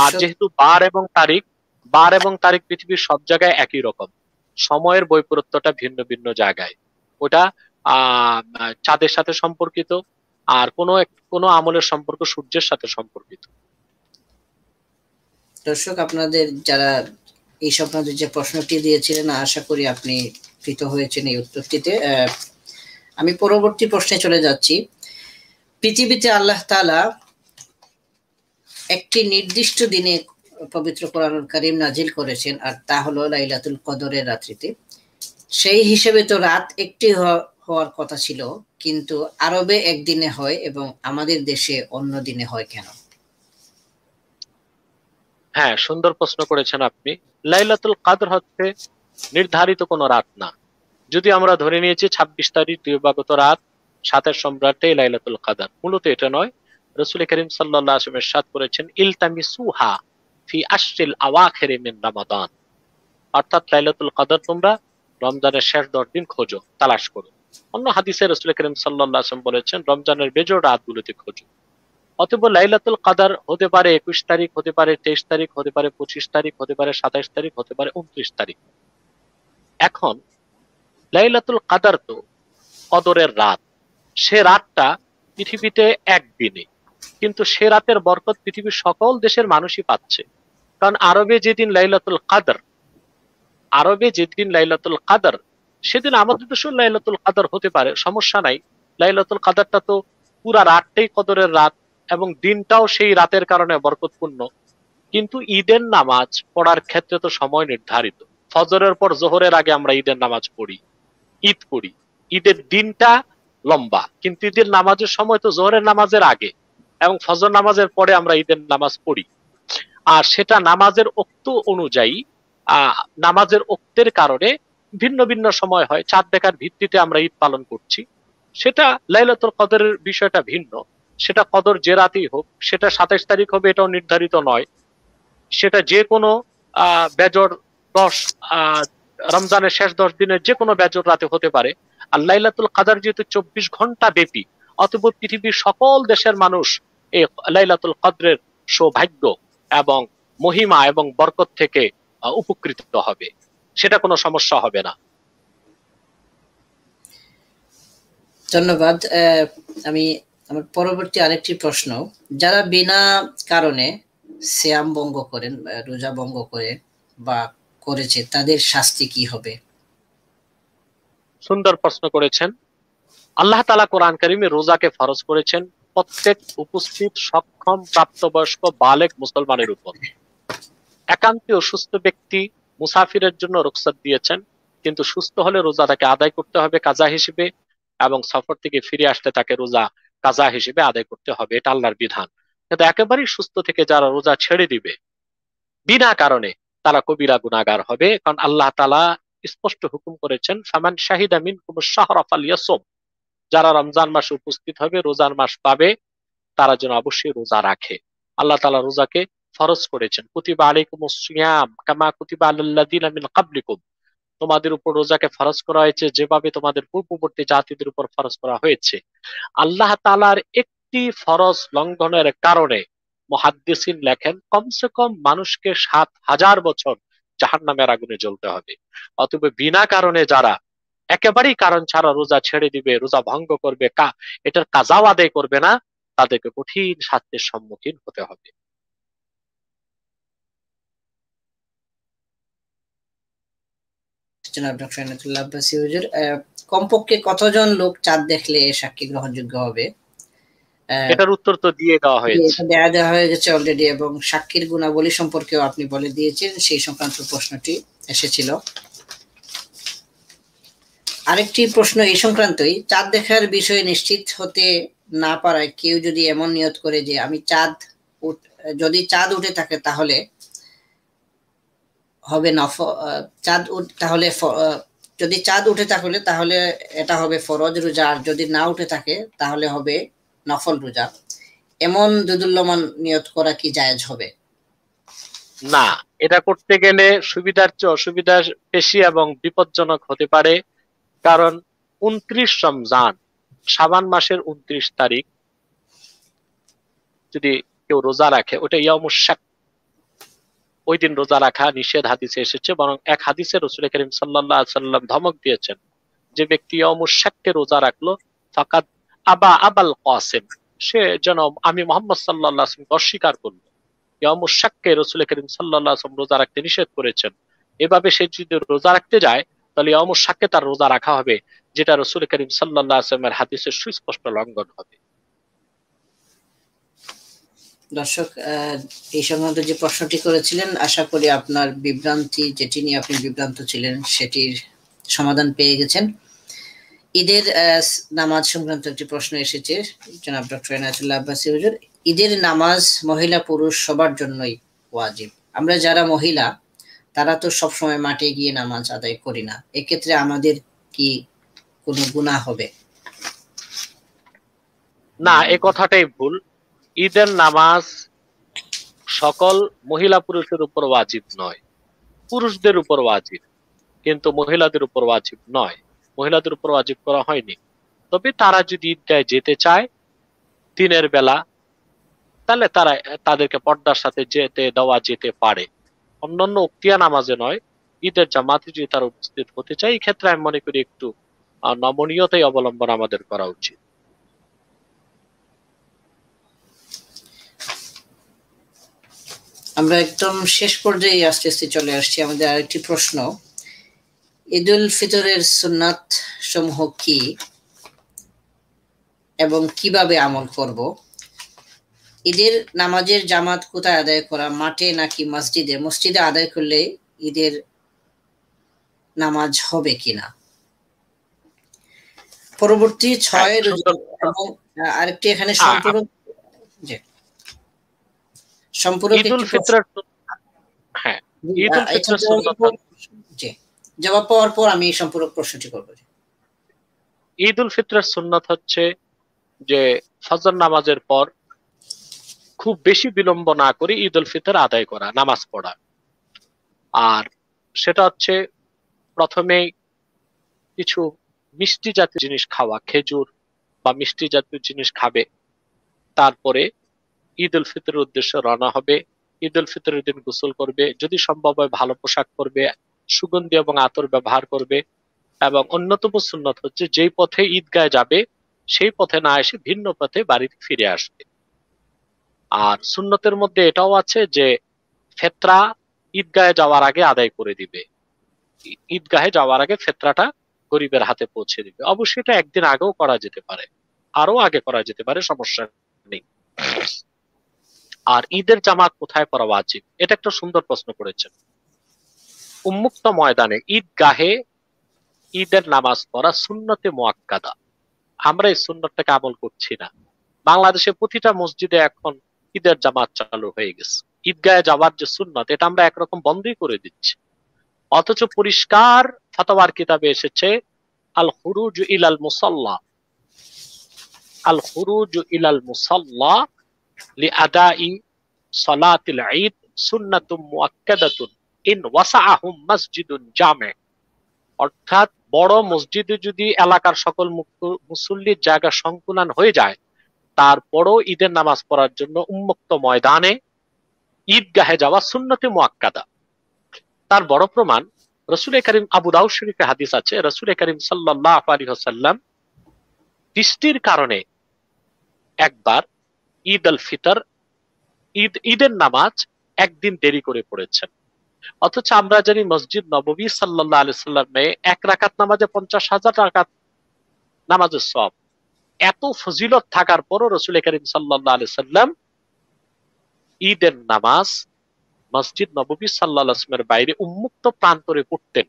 আর যেহেতু বার এবং তারিখ পৃথিবীর সব জায়গায় একই রকম, সময়ের বৈপরীত্যটা ভিন্ন ভিন্ন জায়গায়, ওটা চাঁদের সাথে সম্পর্কিত, আর কোনো আমলের সম্পর্ক সূর্যের সাথে সম্পর্কিত। দর্শক, আপনাদের যারা এই আপনাদের যে প্রশ্নটি দিয়েছিলেন, আশা করি আপনি কৃত হয়েছেন এই উত্তরটিতে। আমি পরবর্তী প্রশ্নে চলে যাচ্ছি। পৃথিবীতে আল্লাহ তাআলা একটি নির্দিষ্ট দিনে পবিত্র কোরআনুল কারীম নাজিল করেছেন, আর তা হলো লাইলাতুল কদরের রাত্রিতে। সেই হিসেবে তো রাত একটি হওয়ার কথা ছিল, কিন্তু আরবে একদিনে হয় এবং আমাদের দেশে অন্য দিনে হয় কেন? হ্যাঁ, সুন্দর প্রশ্ন করেছেন আপনি। লাইলাতুল কদর হচ্ছে নির্ধারিত কোনো রাত না। যদি আমরা ধরে নিয়েছি 26 তারিখ দিবাগত রাত 7-এর সম্রাটে লাইলাতুল কদর, মূলত এটা নয়। রাসূল করিম সাল্লাল্লাহু আলাইহি ওয়াসাল্লাম ইরশাদ করেছেন, ইলতামিসুহা ফি আশরিল আওয়াখির মিন রমাদান, অর্থাৎ লাইলাতুল কদর তোমরা রমজানের শেষ 10 দিন খোঁজো, তালাশ করো। অন্য হাদিসে রাসূল করিম সাল্লাল্লাহু আলাইহি ওয়াসাল্লাম বলেছেন, রমজানের বেজোড় রাতগুলোতে খোঁজো। অতএব লাইলাতুল কদর হতে পারে 21 তারিখ, হতে পারে 23 তারিখ, হতে পারে 25 তারিখ, হতে পারে 27 তারিখ, হতে পারে 29 তারিখ। এখন লাইলাতুল কদর তো কদরের রাত, সে রাতটা পৃথিবীতে একদিনে, কিন্তু সে রাতের বরকত পৃথিবীর সকল দেশের মানুষই পাচ্ছে। কারণ আরবে যেদিন লাইলাতুল কাদর সেদিন আমাদের দেশেও লাইলাতুল কাদর হতে পারে, সমস্যা নাই। লাইলাতুল কাদরটা তো পুরা রাতটাই কদরের রাত, এবং দিনটাও সেই রাতের কারণে বরকতপূর্ণ। কিন্তু ঈদের নামাজ পড়ার ক্ষেত্রে তো সময় নির্ধারিত। ফজরের পর জোহরের আগে আমরা ঈদের নামাজ পড়ি, ঈদ করি। ঈদের দিনটা লম্বা, কিন্তু ঈদের নামাজের সময় তো জোহরের নামাজের আগে এবং ফজর নামাজের পরে আমরা ঈদের নামাজ পড়ি। আর সেটা নামাজের ওক্ত অনুযায়ী, নামাজের ওক্তের কারণে ভিন্ন ভিন্ন সময় হয়। চাঁদ দেখার ভিত্তিতে আমরা ঈদ পালন করছি। সেটা লাইলাতুল কদরের বিষয়টা ভিন্ন। সেটা কদর যে রাতেই হোক, সেটা 27 তারিখ হবে এটাও নির্ধারিত নয়। সেটা যে কোনো বেজর 10 রমজানের শেষ 10 দিনের যে কোনো বেজর রাতে হতে পারে। আর লাইলাতুল কাদর যেহেতু 24 ঘন্টা ব্যাপী, অতঃ পৃথিবীর সকল দেশের মানুষ এই লাইলাতুল কদরের সৌভাগ্য এবং মহিমা এবং বরকত থেকে উপকৃত হবে। সেটা কোনো সমস্যা হবে না। ধন্যবাদ। আমি আমার পরবর্তী আরেকটি প্রশ্ন, যারা বিনা কারণে সিয়াম ভঙ্গ করেন, রোজা ভঙ্গ করে বা করেছে, তাদের শাস্তি কি হবে? সুন্দর প্রশ্ন করেছেন। আল্লাহ তাআলা কোরআন কারীমে রোজাকে ফরজ করেছেন প্রত্যেক উপস্থিত সক্ষম প্রাপ্তবয়স্ক বালেগ মুসলমানের উপর। একান্তই অসুস্থ ব্যক্তি মুসাফিরের জন্য রুখসাত দিয়েছেন, কিন্তু সুস্থ হলে রোজা তাকে আদায় করতে হবে কাজা হিসেবে, এবং সফর থেকে ফিরে আসতে তাকে রোজা কাজা হিসেবে আদায় করতে হবে। এটা আল্লাহর বিধান। কিন্তু একেবারেই সুস্থ থেকে যারা রোজা ছেড়ে দিবে বিনা কারণে, তারা কবিরা গুনাহগার হবে। কারণ আল্লাহ তাআলা স্পষ্ট হুকুম করেছেন, ফামান শাহিদা মিনকুমুশ শাহরা ফালইয়াসুম, যারা রমজান মাসে উপস্থিত হবে, রোজার মাস পাবে, তারা যেন অবশ্যই রোজা রাখে। আল্লাহ তাআলা রোজাকে ফরজ করেছেন, কুতিবা আলাইকুমুস সিয়াম কামা কুতিবা আলাল্লাযিনা মিন ক্বাবলিকুম, তোমাদের উপর রোজাকে ফরজ করা হয়েছে যেভাবে তোমাদের পূর্ববর্তী জাতিদের উপর ফরজ করা হয়েছে। আল্লাহ তাআলার একটি ফরজ লঙ্ঘনের কারণে মুহাদ্দিসিন লেখেন কমসে কম মানুষকে 7,000 বছর জাহান্নামের আগুনে জ্বলতে হবে। অতএব বিনা কারণে যারা একেবারেই কারণ ছাড়া রোজা ছেড়ে দিবে, রোজা ভঙ্গ করবে, এটার কাজাও আদায় করবে না, তাদেরকে কঠিন শাস্তির সম্মুখীন হতে হবে। জনাব ডক্টর এনায়েতুল্লাহ আব্বাসী হুজুর, কমপক্ষে কতজন লোক চাঁদ দেখলে সাক্ষী গ্রহণযোগ্য হবে? এটার উত্তর তো দিয়ে দেওয়া হয়েছে। দেওয়া হয়ে গেছে অলরেডি, এবং সাক্ষীর গুণাবলী সম্পর্কেও আপনি বলে দিয়েছেন, সেই সংক্রান্ত প্রশ্নটি এসেছিল। আরেকটি প্রশ্ন এই সংক্রান্তই, চাঁদ দেখার বিষয়ে নিশ্চিত হতে না পারায় কেউ যদি এমন নিয়ত করে যে আমি যদি চাঁদ উঠে থাকে তাহলে হবে যদি চাঁদ উঠে তাহলে এটা হবে ফরজ রোজা, আর যদি না উঠে থাকে তাহলে হবে নফল রোজা, এমন দুদুল্যমান নিয়ত করা কি জায়েজ হবে? না, এটা করতে গেলে সুবিধার চেয়ে অসুবিধা বেশি এবং বিপজ্জনক হতে পারে। কারণ 29 রমজান, শাবান মাসের 29 তারিখ যদি কেউ রোজা রাখে, ওটা ইয়ামুশ শাক, ওই দিন রোজা রাখা নিষেধ হাদিসে এসেছে। বরং এক হাদিসে রাসূল করিম সাল্লাল্লাহু আলাইহি সাল্লাম ধমক দিয়েছেন, যে ব্যক্তি ইয়ামুশ শাককে রোজা রাখলো ফাকাদ আবাল কাসিম, সে যেন আমি মুহাম্মদ সাল্লাল্লাহু আলাইহি ওয়াসাল্লামকে অস্বীকার করলো। ইয়ামুশ শাককে রাসূল করিম সাল্লাল্লাহু আলাইহি ওয়াসাল্লাম রোজা রাখতে নিষেধ করেছেন। এভাবে সে যদি রোজা রাখতে যায় তাহলে ইয়ামুশ শাককে তার রোজা রাখা হবে, যেটা রাসূল করিম সাল্লাল্লাহু আলাইহি ওয়াসাল্লামের হাদিসের সুস্পষ্ট লঙ্ঘন হবে। দর্শক, এই সংক্রান্ত যে প্রশ্নটি করেছিলেন, আশা করি আপনার বিভ্রান্তি, যেটি নিয়ে আপনি বিভ্রান্ত ছিলেন, সেটির সমাধান পেয়ে গেছেন। ঈদের নামাজ সংক্রান্ত একটি প্রশ্ন এসেছে জনাব ডক্টর এনায়েতুল্লাহ আব্বাসী হুজুর। ঈদের নামাজ মহিলা পুরুষ সবার জন্যই ওয়াজিব। আমরা যারা মহিলা তারা তো সবসময় মাঠে গিয়ে নামাজ আদায় করি না, এক্ষেত্রে আমাদের কি কোনো গুনাহ হবে? না, এই কথাটাই ভুল। ঈদের নামাজ সকল মহিলা পুরুষের উপর ওয়াজিব নয়, পুরুষদের উপর ওয়াজিব, কিন্তু মহিলাদের উপর ওয়াজিব নয়। মহিলাদের উপর ওয়াজিব করা হয়নি। তবে তারা যদি ঈদগায় যেতে চায় দিনের বেলা, তাহলে তাদেরকে পর্দার সাথে যেতে দেওয়া যেতে পারে। অন্যান্য উক্তিয়া নামাজে নয়, ঈদের জামাতে যদি তারা উপস্থিত হতে চায়, এই ক্ষেত্রে আমি মনে করি একটু নমনীয়তাই অবলম্বন আমাদের করা উচিত। আমরা একদম শেষ পর্যায়ে আস্তে আস্তে চলে আসছি। আমাদের আরেকটি প্রশ্ন, ঈদুল ফিতরের সুন্নাত সমূহ কি এবং কিভাবে আমল করব? ঈদের নামাজের জামাত কোথায় আদায় করা, মাঠে নাকি মসজিদে? মসজিদে আদায় করলে ঈদের নামাজ হবে কিনা? পরবর্তী 6 এবং আরেকটি এখানে সম্পূরক ঈদুল ফিতরের হ্যাঁ ঈদুল ফিতরের সুন্নাত জি জবাব পাওয়ার পর আমি সম্পূরক প্রশ্নটি করব। ঈদুল ফিতরের সুন্নাত হচ্ছে যে ফজর নামাজের পর খুব বেশি বিলম্ব না করে ঈদুল ফিতর আদায় করা, নামাজ পড়া। আর সেটা হচ্ছে প্রথমে কিছু মিষ্টি জাতীয় জিনিস খাওয়া, খেজুর বা মিষ্টি জাতীয় জিনিস খাবে, তারপরে ঈদুল ফিতরের উদ্দেশ্যে রওনা হবে। ঈদুল ফিতরের দিন গোসল করবে, যদি সম্ভব হয় ভালো পোশাক পরবে, সুগন্ধি এবং আতর ব্যবহার করবে। এবং অন্যতম সুন্নত হচ্ছে যেই পথে ঈদগায় যাবে সেই পথে না এসে ভিন্ন পথে বাড়িতে ফিরে আসবে। আর সুন্নতের মধ্যে এটাও আছে যে ফেতরা ঈদগাহে যাওয়ার আগে আদায় করে দিবে, ঈদগাহে যাওয়ার আগে ফেতরাটা গরিবের হাতে পৌঁছে দিবে। অবশ্যই এটা একদিন আগেও করা যেতে পারে, আরো আগে করা যেতে পারে, সমস্যা নেই। আর ঈদের জামাত কোথায় পড়া ওয়াজিব, এটা একটা সুন্দর প্রশ্ন করেছেন। উন্মুক্ত ময়দানে ঈদগাহে ঈদের নামাজ পড়া সুন্নতে মুআক্কাদা। আমরা এই সুন্নতটাকে আমল করছি না। বাংলাদেশে প্রতিটা মসজিদে এখন ঈদের জামাত চালু হয়ে গেছে, ঈদগাহে যাওয়ার যে সুন্নত এটা আমরা একরকম বন্ধই করে দিচ্ছি। অথচ পরিষ্কার ফাতাওয়ার কিতাবে এসেছে আল খুরুজ ইলাল মুসাল্লা, আল খুরুজ ইলাল মুসাল্লা লিআদাই সালাতিল ঈদ সুন্নাতুম মুআক্কাদাতুন ইন ওয়াসাআহুম মসজিদুন জামি। অর্থাৎ বড় মসজিদে যদি এলাকার সকল মুসল্লির জায়গা সংকুলান হয়ে যায়, তারপরও ঈদের নামাজ পড়ার জন্য উন্মুক্ত ময়দানে ঈদগাহে যাওয়া সুন্নতে মুআক্কাদা। তার বড় প্রমাণ রাসূল করিম, আবু দাউদ শরীফে হাদিস আছে, রাসূল করিম সাল্লাল্লাহু আলাইহি ওয়াসাল্লাম বৃষ্টির কারণে একবার ঈদ আল ফিতর ঈদের নামাজ একদিন দেরি করে পড়েছেন। অথচ আমরা জানি মসজিদ নববী সাল্লাল্লাহু আলাইহি সাল্লামে এক রাকাত নামাজে 50,000 রাকাত নামাজের সওয়াব। এত ফজিলত থাকার পরও রাসূল করিম সাল্লাল্লাহু আলাইহি সাল্লাম ঈদের নামাজ মসজিদ নববী সাল্লাল্লাহু আলাইহি ওয়াসাল্লামের বাইরে উন্মুক্ত প্রান্তরে পড়তেন।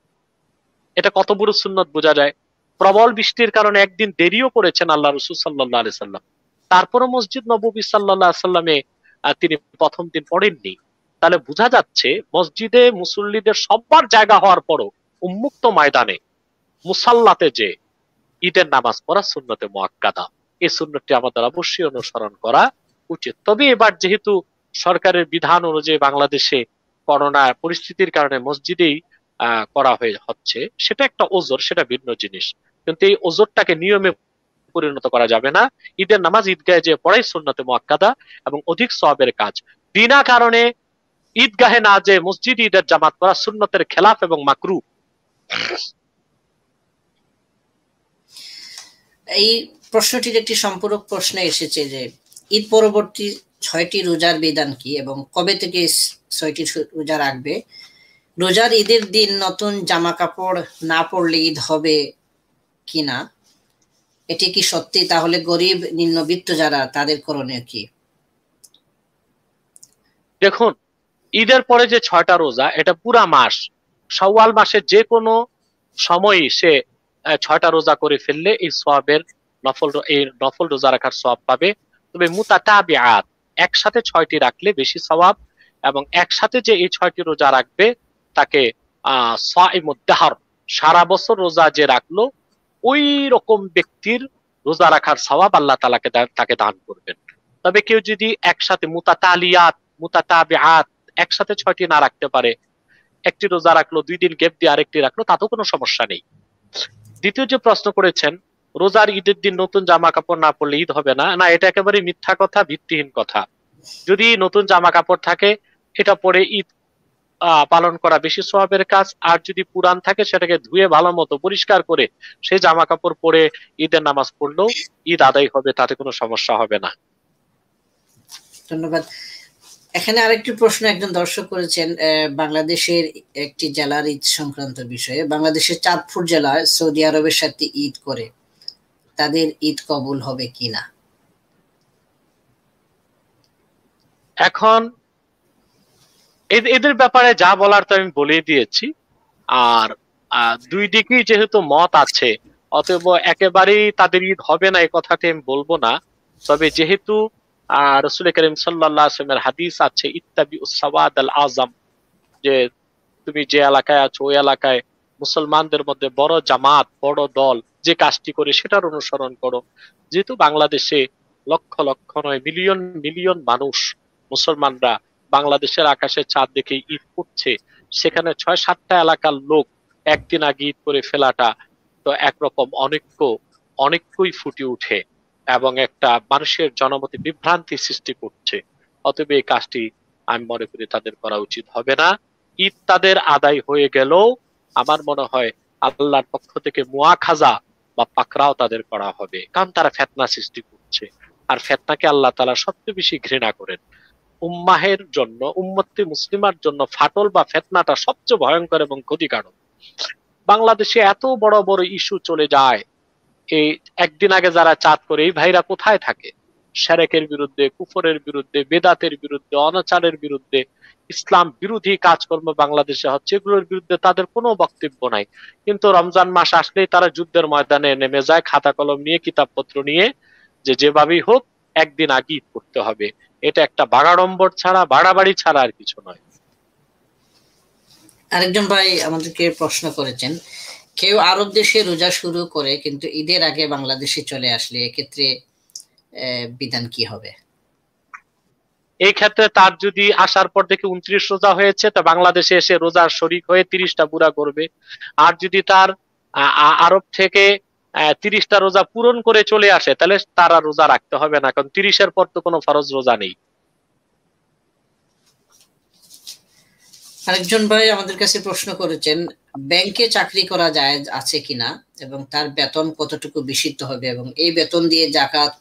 এটা কত বড় সুন্নত বোঝা যায়। প্রবল বৃষ্টির কারণে একদিন দেরিও করেছেন আল্লাহ রাসূল সাল্লাল্লাহু আলাইহি সাল্লাম, তারপরও মসজিদ নববী সাল্লাল্লাহু আলাইহি সাল্লামে তিনি প্রথম দিন পড়েননি। তাহলে বোঝা যাচ্ছে মসজিদে মুসল্লিদের সবার জায়গা হওয়ার পরও উন্মুক্ত ময়দানে মুসাল্লাতে যে ঈদের নামাজ পড়া সুন্নতে মুআক্কাদা, এই সুন্নতটি আমাদের অবশ্যই অনুসরণ করা উচিত। তবে এবার যেহেতু সরকারের বিধান অনুযায়ী বাংলাদেশে করোনা পরিস্থিতির কারণে মসজিদেই করা হচ্ছে, সেটা একটা ওজর, সেটা ভিন্ন জিনিস। কিন্তু এই ওজরটাকে নিয়মে পরিণত করা যাবে না। ঈদের নামাজ ঈদগাহে যে পড়াই সুন্নতে মুআক্কাদা এবং অধিক সওয়াবের কাজ। বিনা কারণে ঈদগাহে না যে মসজিদ ঈদের জামাত পড়া সুন্নতের খেলাফ এবং মাকরু। এই প্রশ্নটির একটি সম্পূরক প্রশ্ন এসেছে যে ঈদ পরবর্তী 6টি রোজার বিধান কি এবং কবে থেকে 6টি রোজা রাখবে? রোজার ঈদের দিন নতুন জামা কাপড় না পরলে ঈদ হবে কিনা, এটি কি সত্যি? তাহলে গরিব নিম্নবিত্ত যারা, তাদের করণীয় কি? দেখুন, ঈদের পরে যে 6টা রোজা, এটা পুরা মাস, শাওয়াল মাসের যে কোনো সময় সে 6টা রোজা করে ফেললে এই সওয়াবের নফল রোজা রাখার সওয়াব পাবে। তবে মুতাতাবিআত, একসাথে 6টি রাখলে বেশি সওয়াব, এবং একসাথে যে এই 6টি রোজা রাখবে তাকে সাইমুদ দাহর, সারা বছর রোজা যে রাখলো ওই রকম ব্যক্তির রোজা রাখার সওয়াব আল্লাহ তাকে দান করবেন। তবে কেউ যদি একসাথে মুতাতাবিআত একসাথে 6টি না রাখতে পারে, একটি রোজা রাখলো, 2 দিন গ্যাপ দিয়ে আরেকটি রাখলো, তাতেও কোনো সমস্যা নেই। দ্বিতীয় যে প্রশ্ন করেছেন, রোজার ঈদের দিন নতুন জামা কাপড় না পরলে ঈদ হবে না, না, এটা একেবারে মিথ্যা কথা, ভিত্তিহীন কথা। যদি নতুন জামা কাপড় থাকে এটা পরে ঈদ পালন করা বেশি সওয়াবের কাজ। আর যদি পুরান থাকে সেটাকে ধুয়ে ভালো মতো পরিষ্কার করে সেই জামা কাপড় পরে ঈদের নামাজ পড়লেও ঈদ আদায় হবে, তাতে কোনো সমস্যা হবে না। ধন্যবাদ। এখানে আরেকটি প্রশ্ন একজন দর্শক করেছেন, বাংলাদেশের একটি জেলার ঈদ সংক্রান্ত বিষয়ে। বাংলাদেশের চাঁদপুর জেলায় সৌদি আরবের সাথে ঈদ করে তাদের ঈদ কবুল হবে কিনা? এখন এদের ব্যাপারে যা বলার তো আমি বলেই দিয়েছি। আর দুই দিকেই যেহেতু মত আছে, অতএব একেবারেই তাদের ঈদ হবে না এই কথাটি আমি বলবো না। তবে যেহেতু রসুল করিম সাল্লাল্লাহু আলাইহি ওয়াসাল্লামের হাদিস আছে, ইত্তাবি উস-সাওয়াদ আল আযম, যে তুমি যে এলাকায় আছো ওই এলাকায় মুসলমানদের মধ্যে বড় জামাত, বড় দল যে কাজটি করে সেটার অনুসরণ করো। যেহেতু বাংলাদেশে লক্ষ লক্ষ নয়, মিলিয়ন মিলিয়ন মানুষ, মুসলমানরা বাংলাদেশের আকাশে চাঁদ দেখে ঈদ করছে, সেখানে 6-7টা এলাকার লোক একদিন আগে ঈদ করে ফেলাটা তো একরকম অনেকই ফুটে উঠে এবং একটা মানুষের জনমতে বিভ্রান্তি সৃষ্টি করছে। অতএব এই কাজটি আমি মনে করি তাদের করা উচিত হবে না। ঈদ তাদের আদায় হয়ে গেলেও আমার মনে হয় আল্লাহর পক্ষ থেকে মুআখাজা বা পাকড়াও তাদের করা হবে, কারণ তারা ফিতনা সৃষ্টি করছে। আর ফিতনাকে আল্লাহ তাআলা সবচেয়ে বেশি ঘৃণা করেন। উম্মাহের জন্য, উম্মতে মুসলিমার জন্য ফাটল বা ফিতনাটা সবচেয়ে ভয়ঙ্কর এবং ক্ষতিকারক। বাংলাদেশে এত বড় বড় ইস্যু চলে যায়, এই একদিন আগে যারা চাঁদ করে এই ভাইরা কোথায় থাকে? শিরকের বিরুদ্ধে, কুফরের বিরুদ্ধে, বেদাতের বিরুদ্ধে, অনাচারের বিরুদ্ধে, ইসলাম বিরোধী কাজকর্ম বাংলাদেশে হচ্ছে, এগুলোর বিরুদ্ধে তাদের কোনো বক্তব্য নাই। কিন্তু রমজান মাস আসলেই তারা যুদ্ধের ময়দানে নেমে যায়, খাতা কলম নিয়ে, কিতাবপত্র নিয়ে, যে যেভাবেই হোক একদিন আগে ঈদ করতে হবে। এটা একটা বাগাড়ম্বর ছাড়া, বাড়াবাড়ি ছাড়া আর কিছু নয়। আরেকজন ভাই আমাদেরকে প্রশ্ন করেছেন, কেউ আরব দেশে রোজা শুরু করে কিন্তু ঈদের আগে বাংলাদেশে চলে আসলে এক্ষেত্রে বিধান কি হবে? এই ক্ষেত্রে তার যদি আসার পর দেখে 29 রোজা হয়েছে, তা বাংলাদেশে এসে রোজার শরিক হয়ে 30টা পুরা করবে। আর যদি তার আরব থেকে 30টা রোজা পূরণ করে চলে আসে, তাহলে তার আর রোজা রাখতে হবে না, কারণ 30-এর পর তো কোনো ফরজ রোজা নেই। আরেকজন ভাই আমাদের কাছে প্রশ্ন করেছেন, ব্যাংকে চাকরি করা যায় আছে কিনা এবং তার বেতন কতটুকু বিশুদ্ধ হবে এবং এই বেতন দিয়ে জাকাত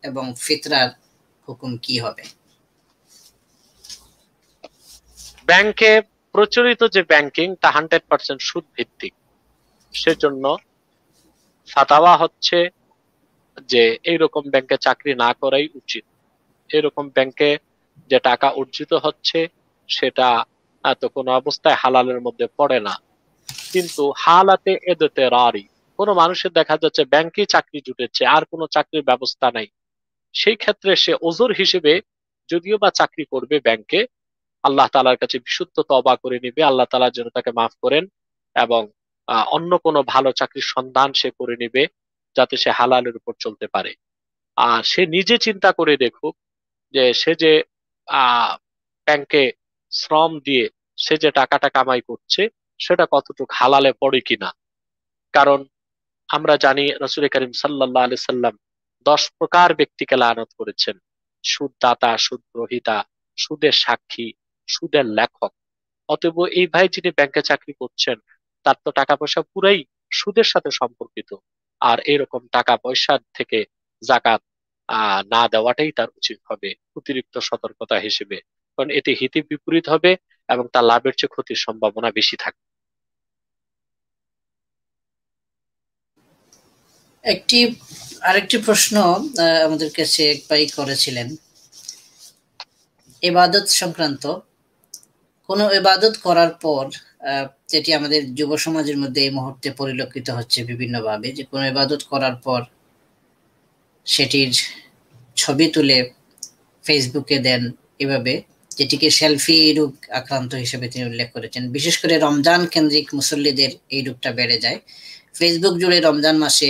এবং ফিতরার হুকুম কি হবে? ব্যাংকে প্রচলিত যে ব্যাংকিং তা 100% সুদ ভিত্তিক। সেজন্য ফাতাওয়া হচ্ছে যে এইরকম ব্যাংকে চাকরি না করাই উচিত। এরকম ব্যাংকে যে টাকা অর্জিত হচ্ছে সেটা তো কোনো অবস্থায় হালালের মধ্যে পড়ে না। কিন্তু হালাতে এদতে রারি, কোনো মানুষের দেখা যাচ্ছে ব্যাংকে চাকরি জুটেছে, আর কোনো চাকরির ব্যবস্থা নাই, সেই ক্ষেত্রে সে ওজর হিসেবে যদিও বা চাকরি করবে ব্যাংকে, আল্লাহ তাআলার কাছে বিশুদ্ধ তওবা করে নিবে, আল্লাহ তাআলা যেন তাকে মাফ করেন, এবং অন্য কোনো ভালো চাকরির সন্ধান সে করে নিবে, যাতে সে হালালের উপর চলতে পারে। আর সে নিজে চিন্তা করে দেখুক যে সে যে আহ ব্যাংকে শ্রম দিয়ে সে যে টাকাটা কামাই করছে সেটা কতটুকু হালালে পড়ে কিনা। কারণ আমরা জানি রাসূল করিম সাল্লাল্লাহু আলাইহি সাল্লাম 10 প্রকার ব্যক্তিকে লানত করেছেন: সুদদাতা, সুদগ্রহীতা, সুদের সাক্ষী, সুদের লেখক। অতএব এই ভাই যিনি ব্যাংকে চাকরি করছেন, তার তো টাকা পয়সা পুরাই সুদের সাথে সম্পর্কিত। আর এরকম টাকা পয়সার থেকে জাকাত না দেওয়াটাই তার উচিত হবে অতিরিক্ত সতর্কতা হিসেবে, কারণ এতে হিতে বিপরীত হবে এবং তার লাভের চেয়ে ক্ষতির সম্ভাবনা বেশি থাকে। একটি আরেকটি প্রশ্ন আমাদের কাছে এক ভাই করেছিলেন, ইবাদত সংক্রান্ত। কোনো ইবাদত করার পর যেটি আমাদের যুব সমাজের মধ্যে এই মুহূর্তে পরিলক্ষিত হচ্ছে বিভিন্নভাবে, যে কোনো ইবাদত করার পর সেটির ছবি তুলে ফেসবুকে দেন, এভাবে, যেটিকে সেলফি রূপ আক্রান্ত হিসেবে তিনি উল্লেখ করেছেন। বিশেষ করে রমজান কেন্দ্রিক মুসল্লিদের এই রূপটা বেড়ে যায়। ফেসবুক জুড়ে রমজান মাসে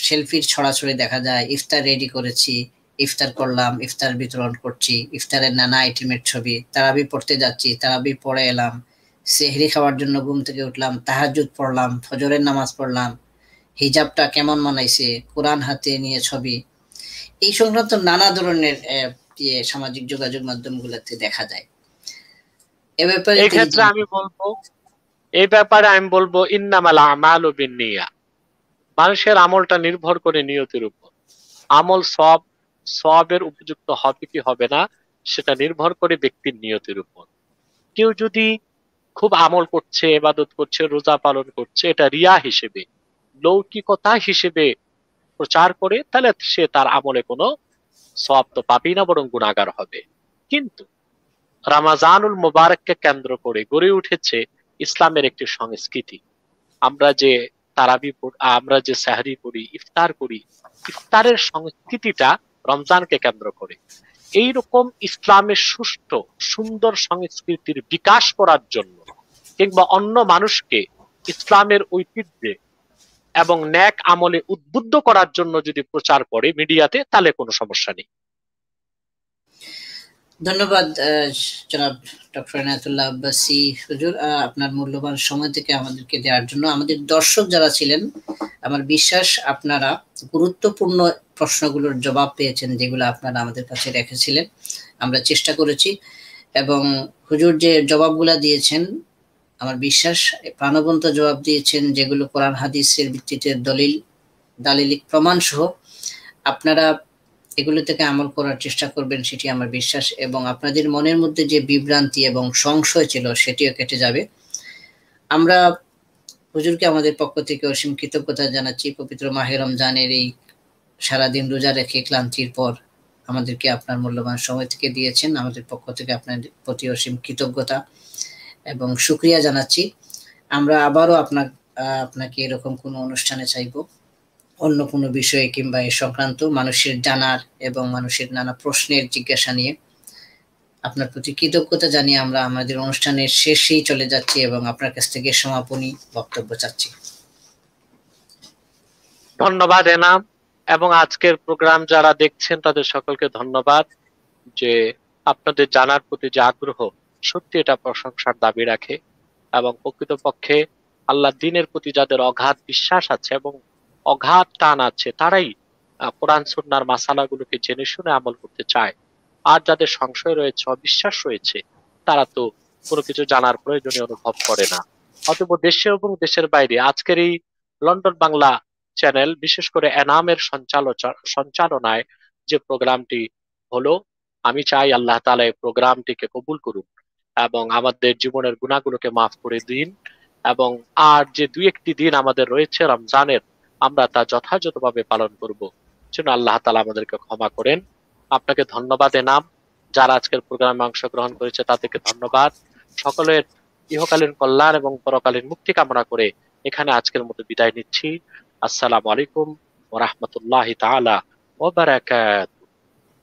সেলফির ছড়াছড়ি দেখা যায়। ইফতার রেডি করেছি, ইফতার করলাম, ইফতার বিতরণ করছি, ইফতারের নানা আইটেমের ছবি, তারাবি পড়তে যাচ্ছি, তারাবি পড়ে এলাম, সেহরি খাওয়ার জন্য ঘুম থেকে উঠলাম, তাহাজ্জুদ পড়লাম, ফজরের নামাজ পড়লাম, হিজাবটা কেমন মানাইছে, কোরআন হাতে নিয়ে ছবি, এই সংক্রান্ত নানা ধরনের সামাজিক যোগাযোগ মাধ্যমগুলোতে দেখা যায়। এ ব্যাপারে এই ক্ষেত্রে আমি বলবো ইন্নামাল আমালু বিন্নিয়া, মানুষের আমলটা নির্ভর করে নিয়তের উপর। আমল সবের উপযুক্ত হবে কি হবে না সেটা নির্ভর করে ব্যক্তির নিয়তের উপর। কেউ যদি খুব আমল করছে, ইবাদত করছে, রোজা পালন করছে, এটা রিয়া হিসেবে, লৌকিকতা হিসেবে প্রচার করে, তাহলে সে তার আমলে কোনো সওয়াব তো পাবেই না, বরং গুনাহগার হবে। কিন্তু রামাজানুল মুবারককে কেন্দ্র করে গড়ে উঠেছে ইসলামের একটি সংস্কৃতি। আমরা যে আমরা যে সাহরি করি, ইফতার করি, ইফতারের সংস্কৃতিটা রমজানকে কেন্দ্র করে। এইরকম ইসলামের সুষ্ঠু সুন্দর সংস্কৃতির বিকাশ করার জন্য, কিংবা অন্য মানুষকে ইসলামের ঐতিহ্যে এবং ন্যাক আমলে উদ্বুদ্ধ করার জন্য যদি প্রচার করে মিডিয়াতে, তাহলে কোনো সমস্যা নেই। ধন্যবাদ জনাব ডক্টর এনায়েতুল্লাহ আব্বাসী হুজুর, আপনার মূল্যবান সময় থেকে আমাদেরকে দেওয়ার জন্য। আমাদের দর্শক যারা ছিলেন, আমার বিশ্বাস আপনারা গুরুত্বপূর্ণ প্রশ্নগুলোর জবাব পেয়েছেন, যেগুলো আপনারা আমাদের কাছে রেখেছিলেন। আমরা চেষ্টা করেছি, এবং হুজুর যে জবাবগুলো দিয়েছেন আমার বিশ্বাস প্রাণবন্ত জবাব দিয়েছেন, যেগুলো কোরআন হাদিসের ভিত্তিতে দালিলিক প্রমাণ সহ। আপনারা এগুলো থেকে আমল করার চেষ্টা করবেন, সেটি আমার বিশ্বাস, এবং আপনাদের মনের মধ্যে যে বিভ্রান্তি এবং সংশয় ছিল সেটিও কেটে যাবে। আমরা হুজুরকে আমাদের পক্ষ থেকে অসীম কৃতজ্ঞতা জানাচ্ছি। পবিত্র মাহে রমজানের এই সারাদিন রোজা রেখে ক্লান্তির পর আমাদেরকে আপনার মূল্যবান সময় থেকে দিয়েছেন। আমাদের পক্ষ থেকে আপনার প্রতি অসীম কৃতজ্ঞতা এবং শুকরিয়া জানাচ্ছি। আমরা আবারও আপনাকে এরকম কোনো অনুষ্ঠানে চাইবো, অন্য কোনো বিষয়ে কিংবা এ সংক্রান্ত মানুষের জানার এবং মানুষের নানা প্রশ্নের জিজ্ঞাসা নিয়ে। আপনার প্রতি কৃতজ্ঞতা জানিয়ে আমরা আমাদের অনুষ্ঠানের শেষেই চলে যাচ্ছি এবং আপনার কাছ থেকে সমাপনী বক্তব্য চাচ্ছি। ধন্যবাদ এনাম, এবং আজকের প্রোগ্রাম যারা দেখছেন তাদের সকলকে ধন্যবাদ, যে আপনাদের জানার প্রতি যে আগ্রহ, সত্যি এটা প্রশংসার দাবি রাখে। এবং প্রকৃতপক্ষে আল্লাহ দ্বীনের প্রতি যাদের অগাধ বিশ্বাস আছে এবং অগাধ টান আছে, তারাই কোরআন সুন্নাহর মাসালাগুলোকে জেনে শুনে আমল করতে চায়। আর যাদের সংশয় রয়েছে, অবিশ্বাস রয়েছে, তারা তো কোনো কিছু জানার প্রয়োজনীয় অনুভব করে না। অতএব দেশে এবং দেশের বাইরে আজকের এই লন্ডন বাংলা চ্যানেল, বিশেষ করে এনামের সঞ্চালনায় যে প্রোগ্রামটি হলো, আমি চাই আল্লাহ তাআলা এই প্রোগ্রামটিকে কবুল করুন এবং আমাদের জীবনের গুনাহগুলোকে মাফ করে দিন। এবং আর যে দুই একটি দিন আমাদের রয়েছে রমজানের, আমরা তা যথাযথভাবে পালন করব, যেন আল্লাহ তাআলা আমাদেরকে ক্ষমা করেন। আপনাকে ধন্যবাদ এনাম, যারা আজকের প্রোগ্রামে অংশগ্রহণ করেছে তাদেরকে ধন্যবাদ। সকলের ইহকালীন কল্যাণ এবং পরকালীন মুক্তি কামনা করে এখানে আজকের মতো বিদায় নিচ্ছি। আসসালামু আলাইকুম ওয়া রাহমাতুল্লাহি তাআলা ওয়া বারাকাতুহু।